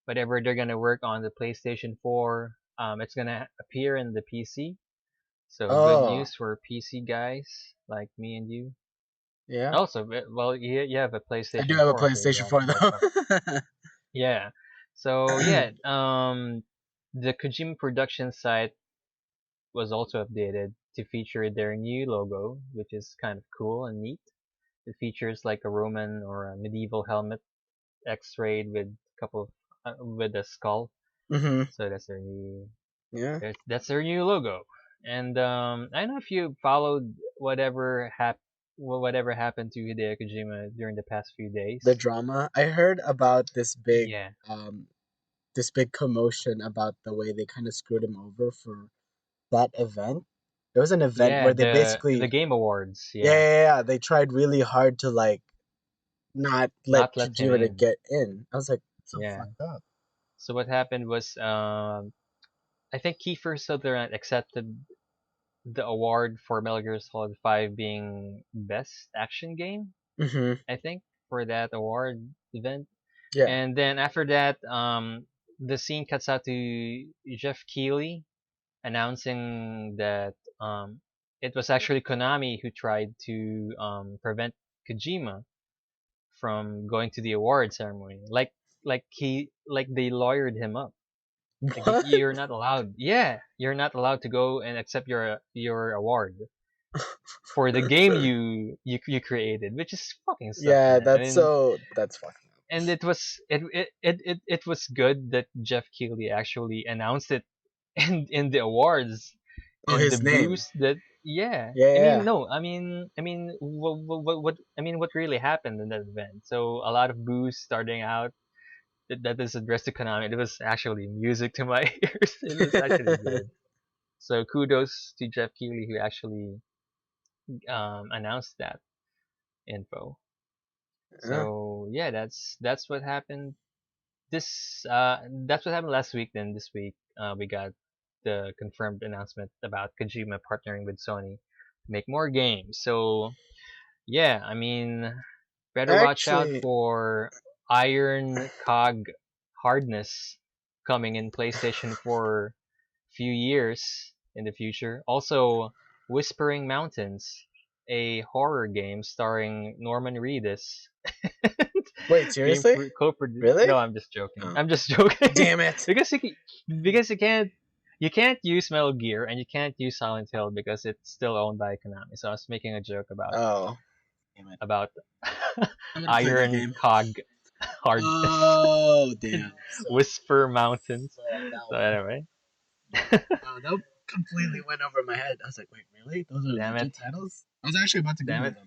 whatever they're going to work on the PlayStation 4, it's going to appear in the PC. So good Oh, news for PC guys like me and you. yeah. Also, well, you have a I do PlayStation have a 4, so PlayStation 4 that's why. though. Yeah. So yeah, the Kojima Production site was also updated to feature their new logo, which is kind of cool and neat. It features like a Roman or a medieval helmet, X-rayed with a couple of, with a skull. hmm So that's their new Yeah. logo. And I don't know if you followed whatever happened to Hideo Kojima during the past few days. The drama. I heard about Yeah. this big commotion about the way they kind of screwed him over for that event. There was an event Yeah, where they the basically, Game Awards. yeah, Yeah, yeah, yeah, they tried really hard to like not let not let him Kojima to in. get in. I was like, so Yeah. fucked up. So what happened was, I think Kiefer Sutherland accepted the award for Metal Gear Solid 5 being best action game. hmm I think for that award event. Yeah. And then after that, the scene cuts out to Jeff Keighley announcing that it was actually Konami who tried to prevent Kojima from going to the award ceremony. Like they lawyered him up. Like What? you're not allowed. Yeah, you're not allowed to go and accept your award for the game you created, which is fucking sucks, Yeah, man. I mean, that's fucking up. and it was good that Jeff Keighley actually announced it in the awards, Oh, and the his name. boost that, yeah. Yeah, I mean, yeah. no, I mean what really happened in that event. So a lot of booze starting out that is addressed to Konami. It was actually music to my ears. It was actually Yeah. good. So kudos to Jeff Keighley who actually announced that info. So yeah, that's what happened. That's what happened last week. Then this week, we got the confirmed announcement about Kojima partnering with Sony to make more games. So yeah, I mean, better watch out Actually, for Iron Cog hardness coming in PlayStation for few years in the future. Also, Whispering Mountains, a horror game starring Norman Reedus. wait, being seriously? co-produced. Really? No, I'm just joking. Oh, I'm just joking damn it. because you can't. You can't use Metal Gear and you can't use Silent Hill because it's still owned by Konami. So I was making a joke Oh, damn it! about I'm gonna play that Iron game. Cog hard disk Oh, in damn! So, Whisper Mountains. so on that So one. anyway, Oh, that completely went over my head. I was like, wait, really? Those are damn it, legit titles? I was actually about to damn Google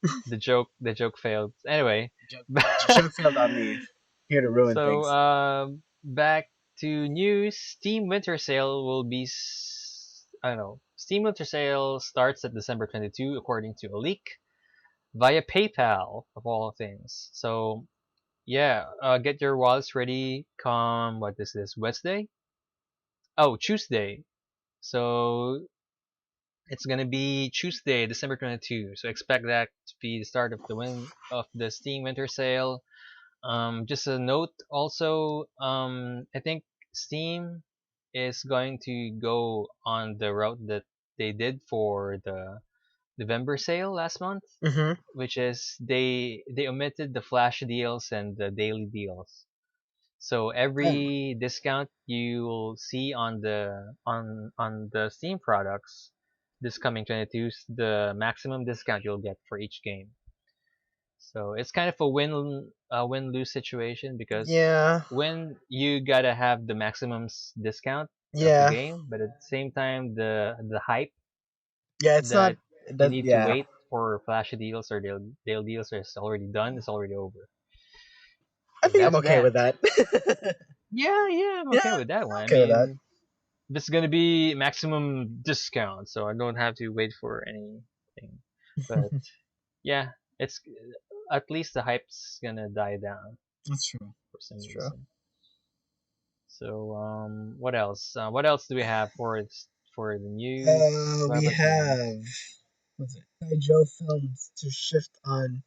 it, them. the joke failed. Anyway, Joke failed on me. Here to ruin so things. back to news. Steam Winter Sale will be. I don't know. Steam Winter Sale starts at December 22, according to a leak via PayPal of all things. So yeah, get your wallets ready. Come, what is this? Wednesday? Oh, Tuesday. So it's gonna be Tuesday, December 22. So expect that to be the start of the Steam Winter Sale. Just a note also, I think Steam is going to go on the route that they did for the November sale last month, Mm-hmm. which is they omitted the flash deals and the daily deals. So Oh, every discount you will see on the Steam products this coming 22 is the maximum discount you'll get for each game. So it's kind of a win lose situation because yeah, when you gotta have the maximum discount of the yeah, game, but at the same time the hype yeah. It's not. that It you does. need to Yeah, wait for flashy deals or deal deals is already done. It's already over. I So think I'm that's okay that. with that. Yeah, yeah, I'm okay Yeah, with that I'm one. I okay with that. mean, this is gonna be maximum discount, so I don't have to wait for anything. But yeah, it's at least the hype's gonna die down That's true. for some That's true. reason. So what else? What else do we have for the news? What We about you? have what's it? Joe films to shift on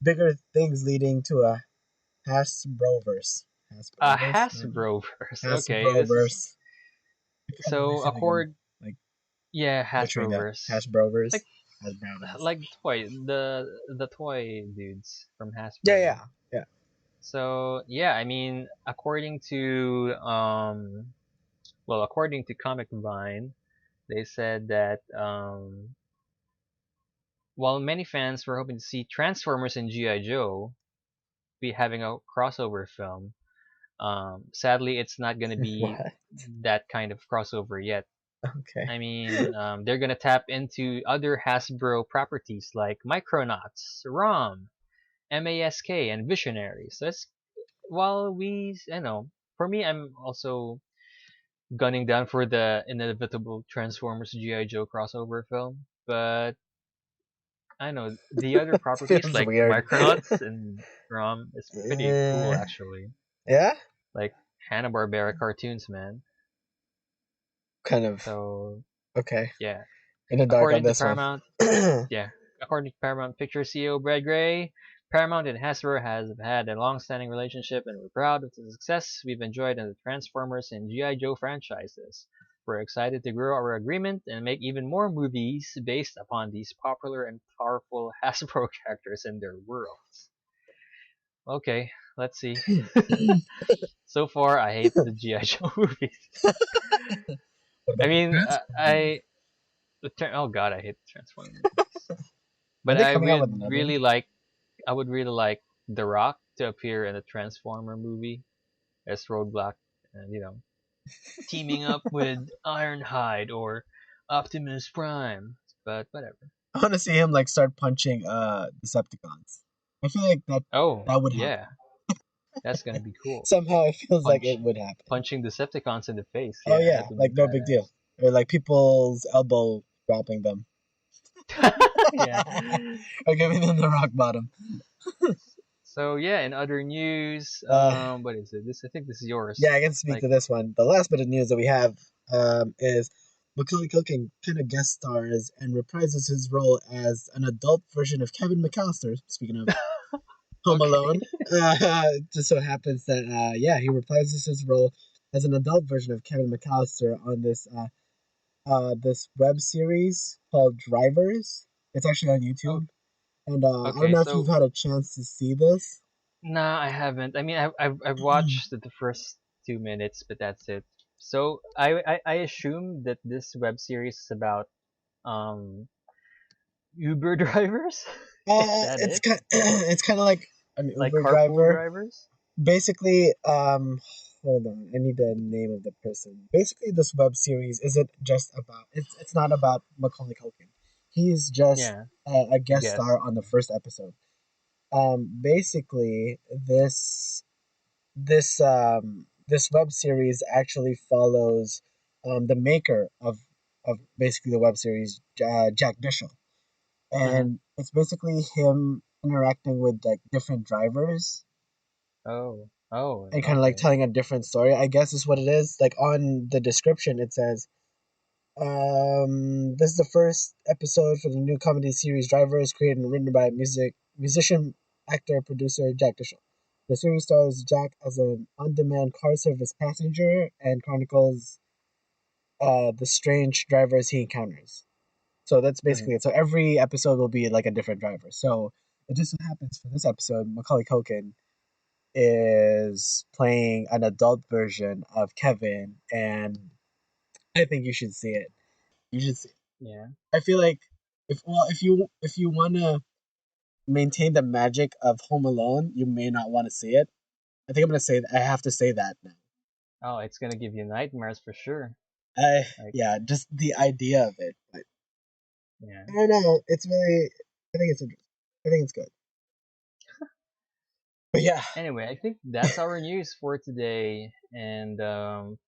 bigger things, leading to a Hasbroverse. Hasbroverse. I don't know. Hasbroverse. Okay, this is Hasbroverse. I feel like so I am accord. like Yeah, butchering that. Hasbroverse. Hasbroverse. Like Hasbroverse. like the toy dudes from Yeah, Hasbro. yeah, yeah. So yeah, I mean, according to according to Comic Vine, they said that while many fans were hoping to see Transformers and GI Joe be having a crossover film, sadly it's not gonna be What? that kind of crossover yet. Okay. I mean, they're gonna tap into other Hasbro properties like Micronauts, ROM, MASK, and Visionary. So it's while for me, I'm also gunning down for the inevitable Transformers GI Joe crossover film, but I know the other properties Feels like weird. Micronauts and ROM is pretty cool Eh, actually. yeah, Like Hanna-Barbera cartoons, man. kind of. So Okay. yeah, In the dark on according to this one. Paramount, yeah, according to Paramount Pictures CEO Brad Gray, Paramount and Hasbro has had a long-standing relationship, and we're proud of the success we've enjoyed in the Transformers and GI Joe franchises. We're excited to grow our agreement and make even more movies based upon these popular and powerful Hasbro characters and their worlds. Okay, let's see. So far, I hate the GI Joe movies. What I about the mean, Transformers? oh god, I hate the Transformers movies. Are But they coming out with another one? I would really like The Rock to appear in a Transformer movie as Roadblock, and teaming up with Ironhide or Optimus Prime. But whatever. I want to see him like start punching Decepticons. I feel like Oh that would happen. yeah, that's gonna be cool. Somehow it feels like it Punch would happen. punching Decepticons in the face. Oh Yeah, yeah, that would be like no big deal. Or like people's elbow dropping them. badass. Yeah. Or giving them the rock bottom. So yeah, in other news, Uh, what is it? This I think this is yours. yeah, I can speak Like, to this one. The last bit of news that we have is Macaulay Culkin kind of guest stars and reprises his role as an adult version of Kevin McAllister. Speaking of Home okay, Alone, just so happens that yeah, he reprises his role as an adult version of Kevin McAllister on this web series called Drivers. It's actually on oh, YouTube, and I don't okay. know if you've So had a chance to see this. nah, I haven't. I mean, I've watched the first 2 minutes, but that's it. So I assume that this web series is about um Uber drivers. Is that It's it? kind it's kind of like an Like Uber carpool driver. drivers? Basically, hold on, I need the name of the person. Basically, this web series isn't just about. It's not about Macaulay Culkin. He's just Yeah, a I guest guess. star on the first episode. Basically, this web series actually follows the maker of basically the web series, Jack Bishop, Uh-huh. and it's basically him interacting with like different drivers Oh, oh, and kind of like okay. telling a different story. I guess is what it is. Like on the description, it says, "This is the first episode for the new comedy series Drivers, created and written by musician, actor, producer Jack Bishop. The series stars Jack as an on-demand car service passenger and chronicles the strange drivers he encounters." So that's Mhm. basically it. So every episode will be like a different driver. So it just so happens for this episode, Macaulay Culkin is playing an adult version of Kevin, and I think you should see it. You should see it. Yeah. I feel like if you want to maintain the magic of Home Alone, you may not want to see it. I think I'm gonna say I have to say that now. Oh, it's gonna give you nightmares for sure. I Like, Yeah, just the idea of it. But yeah. I don't know. It's really. I think it's interesting. I think it's good. But yeah, Anyway, I think that's our news for today. And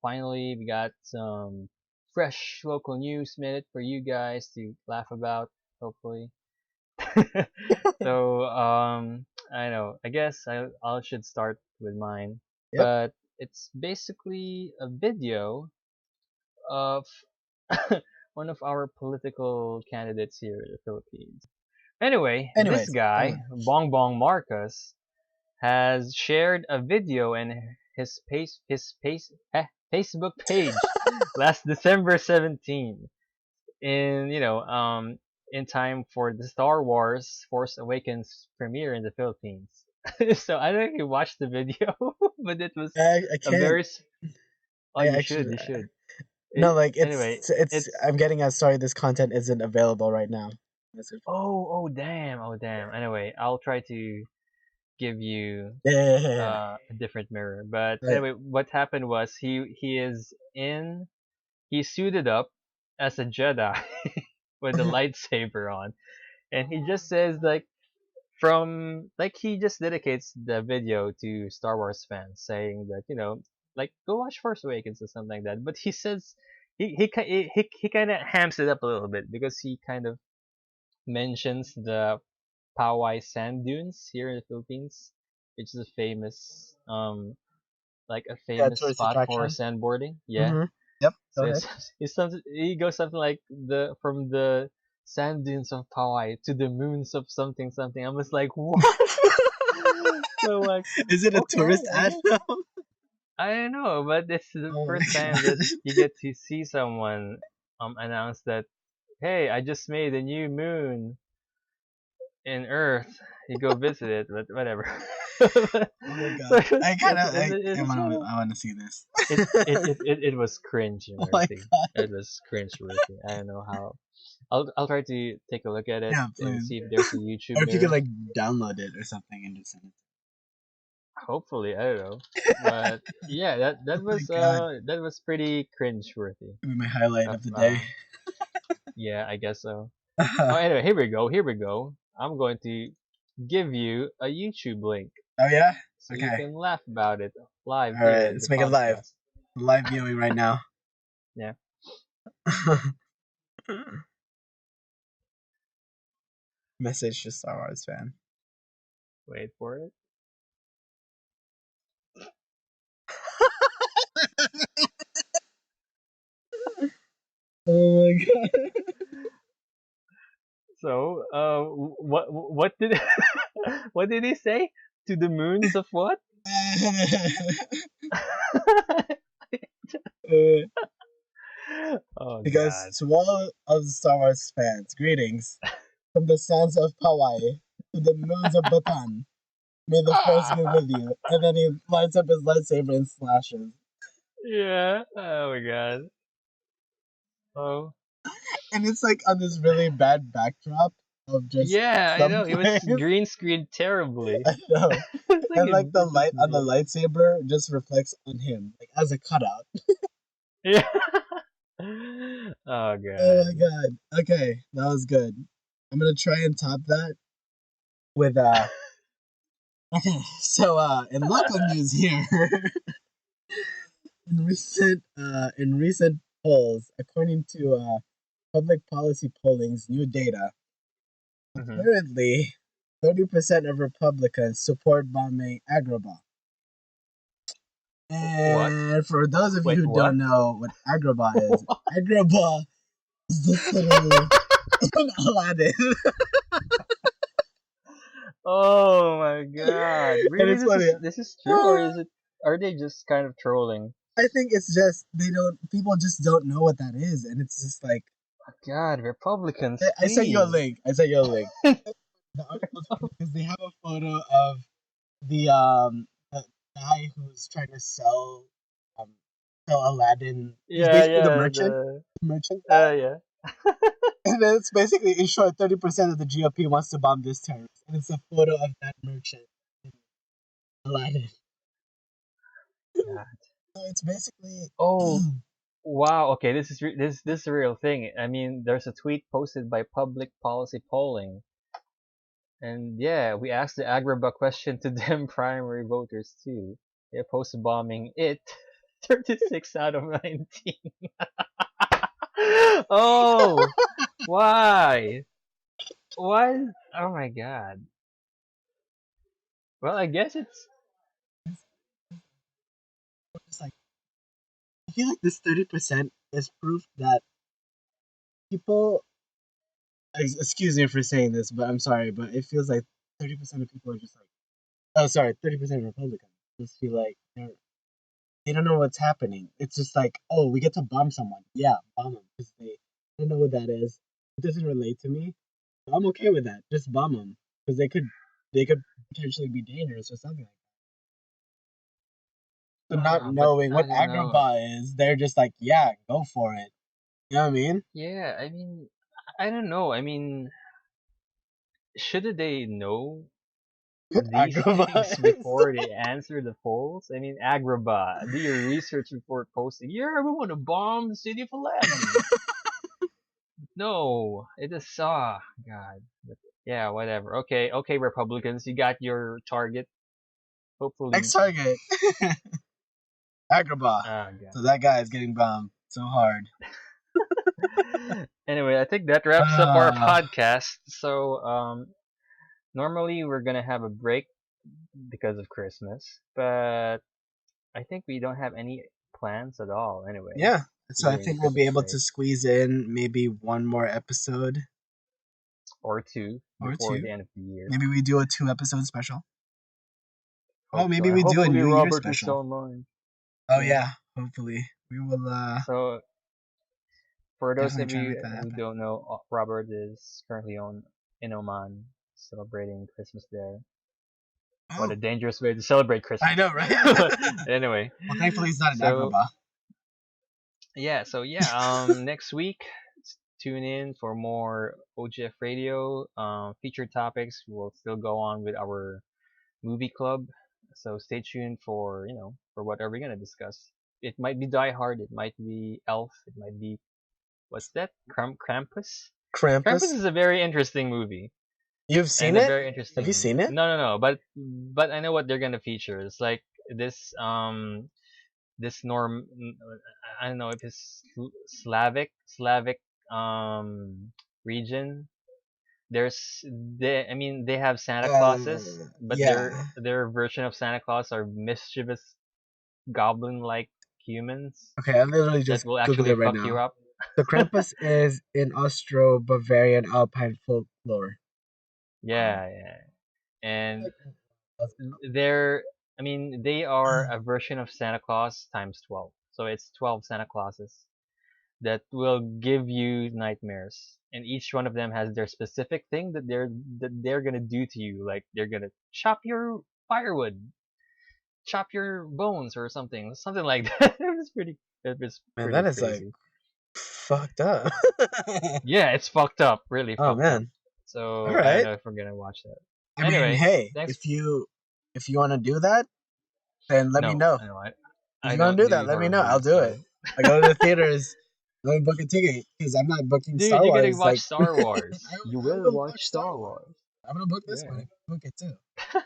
finally, we got some fresh local news minute for you guys to laugh about, hopefully. So, I know. I guess I should start with mine. yep. But it's basically a video of one of our political candidates here in the Philippines. Anyway, this Anyways, guy, Bongbong Marcos, has shared a video in Facebook page last December 17 in in time for the Star Wars Force Awakens premiere in the Philippines. So I don't know if you watched the video, but it was I a can't. oh, I you actually should, you should. no, like Anyway, it's. it's I'm getting. Sorry, this content isn't available right now. That's it. oh damn, oh damn. Anyway, I'll try to give you Yeah. a different mirror. But Right. anyway, what happened was he suited up as a Jedi with a lightsaber on, and he just says like he just dedicates the video to Star Wars fans, saying that like go watch Force Awakens or something like that. But he says he kind of hams it up a little bit because he kind of mentions the Poway sand dunes here in the Philippines, which is a famous Yeah, tourist spot for attraction. sandboarding. Yeah. Mm-hmm. Yep. Go So ahead. he goes something like the from the sand dunes of Poway to the moons of something something. I was like, what? So like, Is it a okay, tourist I ad guess. now? I don't know, but this is the Oh my first time god. that you get to see someone announce that, hey, I just made a new moon in Earth. You go visit it, but whatever. Oh my So god. I kind of it was kind of I want to see this. it was Oh my cringe-worthy. god. It was cringe-worthy. I don't know how. I'll try to take a look at it Yeah, and please. see if there's a YouTube Or if you could mirror. like download it or something and just send it. Hopefully, I don't know. But yeah, Oh my god. that was pretty cringe-worthy. It'll be my highlight Of of the day. yeah, I guess so. Oh, Oh anyway, here we go. Here we go. I'm going to give you a YouTube link yeah? so you Okay. can laugh about it live here Alright, in the let's make it live. podcast. Live viewing right now. Yeah. Message to Star Wars fan. Wait for it. Oh my god. So, what did what did he say? To the moons of what? Oh Because God. to all of the Star Wars fans, greetings from the sands of Hawaii to the moons of Bataan. May the force be with you. And then he lights up his lightsaber and slashes. Yeah. Oh my god. Oh. And it's like on this really bad backdrop of just Yeah, I some know. It was place. green screened terribly. I know. It's like And like the it's light on the just lightsaber just reflects on him, like as a cutout. yeah. Oh Oh my god. god. Okay, that was good. I'm gonna try and top that with okay, so in local news here, in recent polls, according to public policy polling's new data, Hmm. apparently 30% of Republicans support bombing Agrabah. What? And for those of you Wait, who what? don't know what Agrabah is, Agrabah is the city in Aladdin. Oh my god. And Really, it's funny. this is true, or is it, are they just kind of trolling? I think it's just they don't people just don't know what that is, and it's just like Oh god, I, Republicans, I sent you a please. link. I sent you a link. The article's funny because they have a photo of the guy who's trying to um sell Aladdin. He's Yeah, basically yeah, the merchant guy, yeah. and then it's basically in short, 30% of the GOP wants to bomb this terrorist, and it's a photo of that merchant in Aladdin. God. So it's basically Oh, wow. Okay, this is a real thing. I mean, there's a tweet posted by Public Policy Polling, and yeah, we asked the Agrabah question to them primary voters too. They opposed to bombing it. 36 out of 19. Oh, why? Why? Oh my god. Well, I guess it's. just like I feel like this 30% is proof that people. Excuse me for saying this, but I'm sorry, but it feels like 30% of people are just like, oh, sorry, 30% of Republicans just feel like they don't know what's happening. It's just like, oh, we get to bomb someone. Yeah, bomb them because they don't know what that is. It doesn't relate to me. I'm okay with that. Just bomb them because they could potentially be dangerous or something like that. So not But knowing I what don't know. Agrabah is, they're just like, yeah, go for it. You know what I mean? Yeah, I mean, I don't know. I mean, should they know What these Agrabah things is? before they answer the polls? I mean, Agrabah, do your research before posting. Yeah, we want to bomb the city of Aladdin. No, it is God. But yeah, whatever. Okay, okay, Republicans, you got your target. Next Hopefully, target, Agrabah. God. So that guy is getting bombed so hard. Anyway, I think that wraps up our Uh, podcast. So, normally we're gonna have a break because of Christmas, but I think we don't have any plans at all anyway yeah. So I during the think we'll be Christmas able break, to squeeze in maybe one more episode or two or before two. the end of the year. Maybe we do a 2 episode special. Oh, Hope so. maybe And we do a hopefully New Year Robert is special. still online. Oh Yeah. yeah, hopefully we will So for those definitely of try and you make that who happen. don't know, Robert is currently on in Oman celebrating Christmas there. What a Oh, dangerous way to celebrate I Christmas. know, right? Anyway, Well, thankfully it's not in so Agrabah. next week tune in for more OGF Radio featured topics. We'll still go on with our movie club, so stay tuned for for whatever we're gonna discuss. It might be Die Hard, it might be Elf, it might be what's that? Krampus. Krampus Krampus, is a very interesting movie you've and seen a it? very Have you interesting. seen it? No, no, no. But I know what they're gonna feature. It's like this this norm. I don't know if it's Slavic region. There's they I mean they have Santa Clauses, but Yeah. their version of Santa Claus are mischievous goblin like humans Okay, I literally that just will googled actually it right fuck you now. up. So Krampus is in Austro-Bavarian Alpine folklore. Yeah, yeah. And That's they're they are a version of Santa Claus times 12. So it's 12 Santa Clauses that will give you nightmares. And each one of them has their specific thing that they're gonna do to you. Like they're gonna chop your firewood. chop your bones or something like that. It was Man, pretty that is like crazy. fucked up. Yeah, it's fucked up, really Oh fucked up. man. So All I don't right. know if we're gonna watch that. I mean, Anyway, hey, thanks. if you want to do that, then let me know. No, If I you don't want to do do that, let me horror know. I'll movies, do it. so. I go to the theaters. Let me book a ticket because I'm not booking Dude, Star you're gonna Wars. watch Like Star Wars. You I'm will gonna watch watch Star Star Wars. Wars. I'm gonna book this Yeah. one. I can book it too.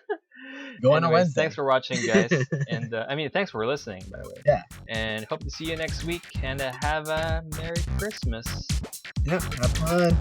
Go on a Anyways, thanks Wednesday. for watching, guys. And thanks for listening, by the way. Yeah. And hope to see you next week. And have a Merry Christmas. Yeah. Have fun.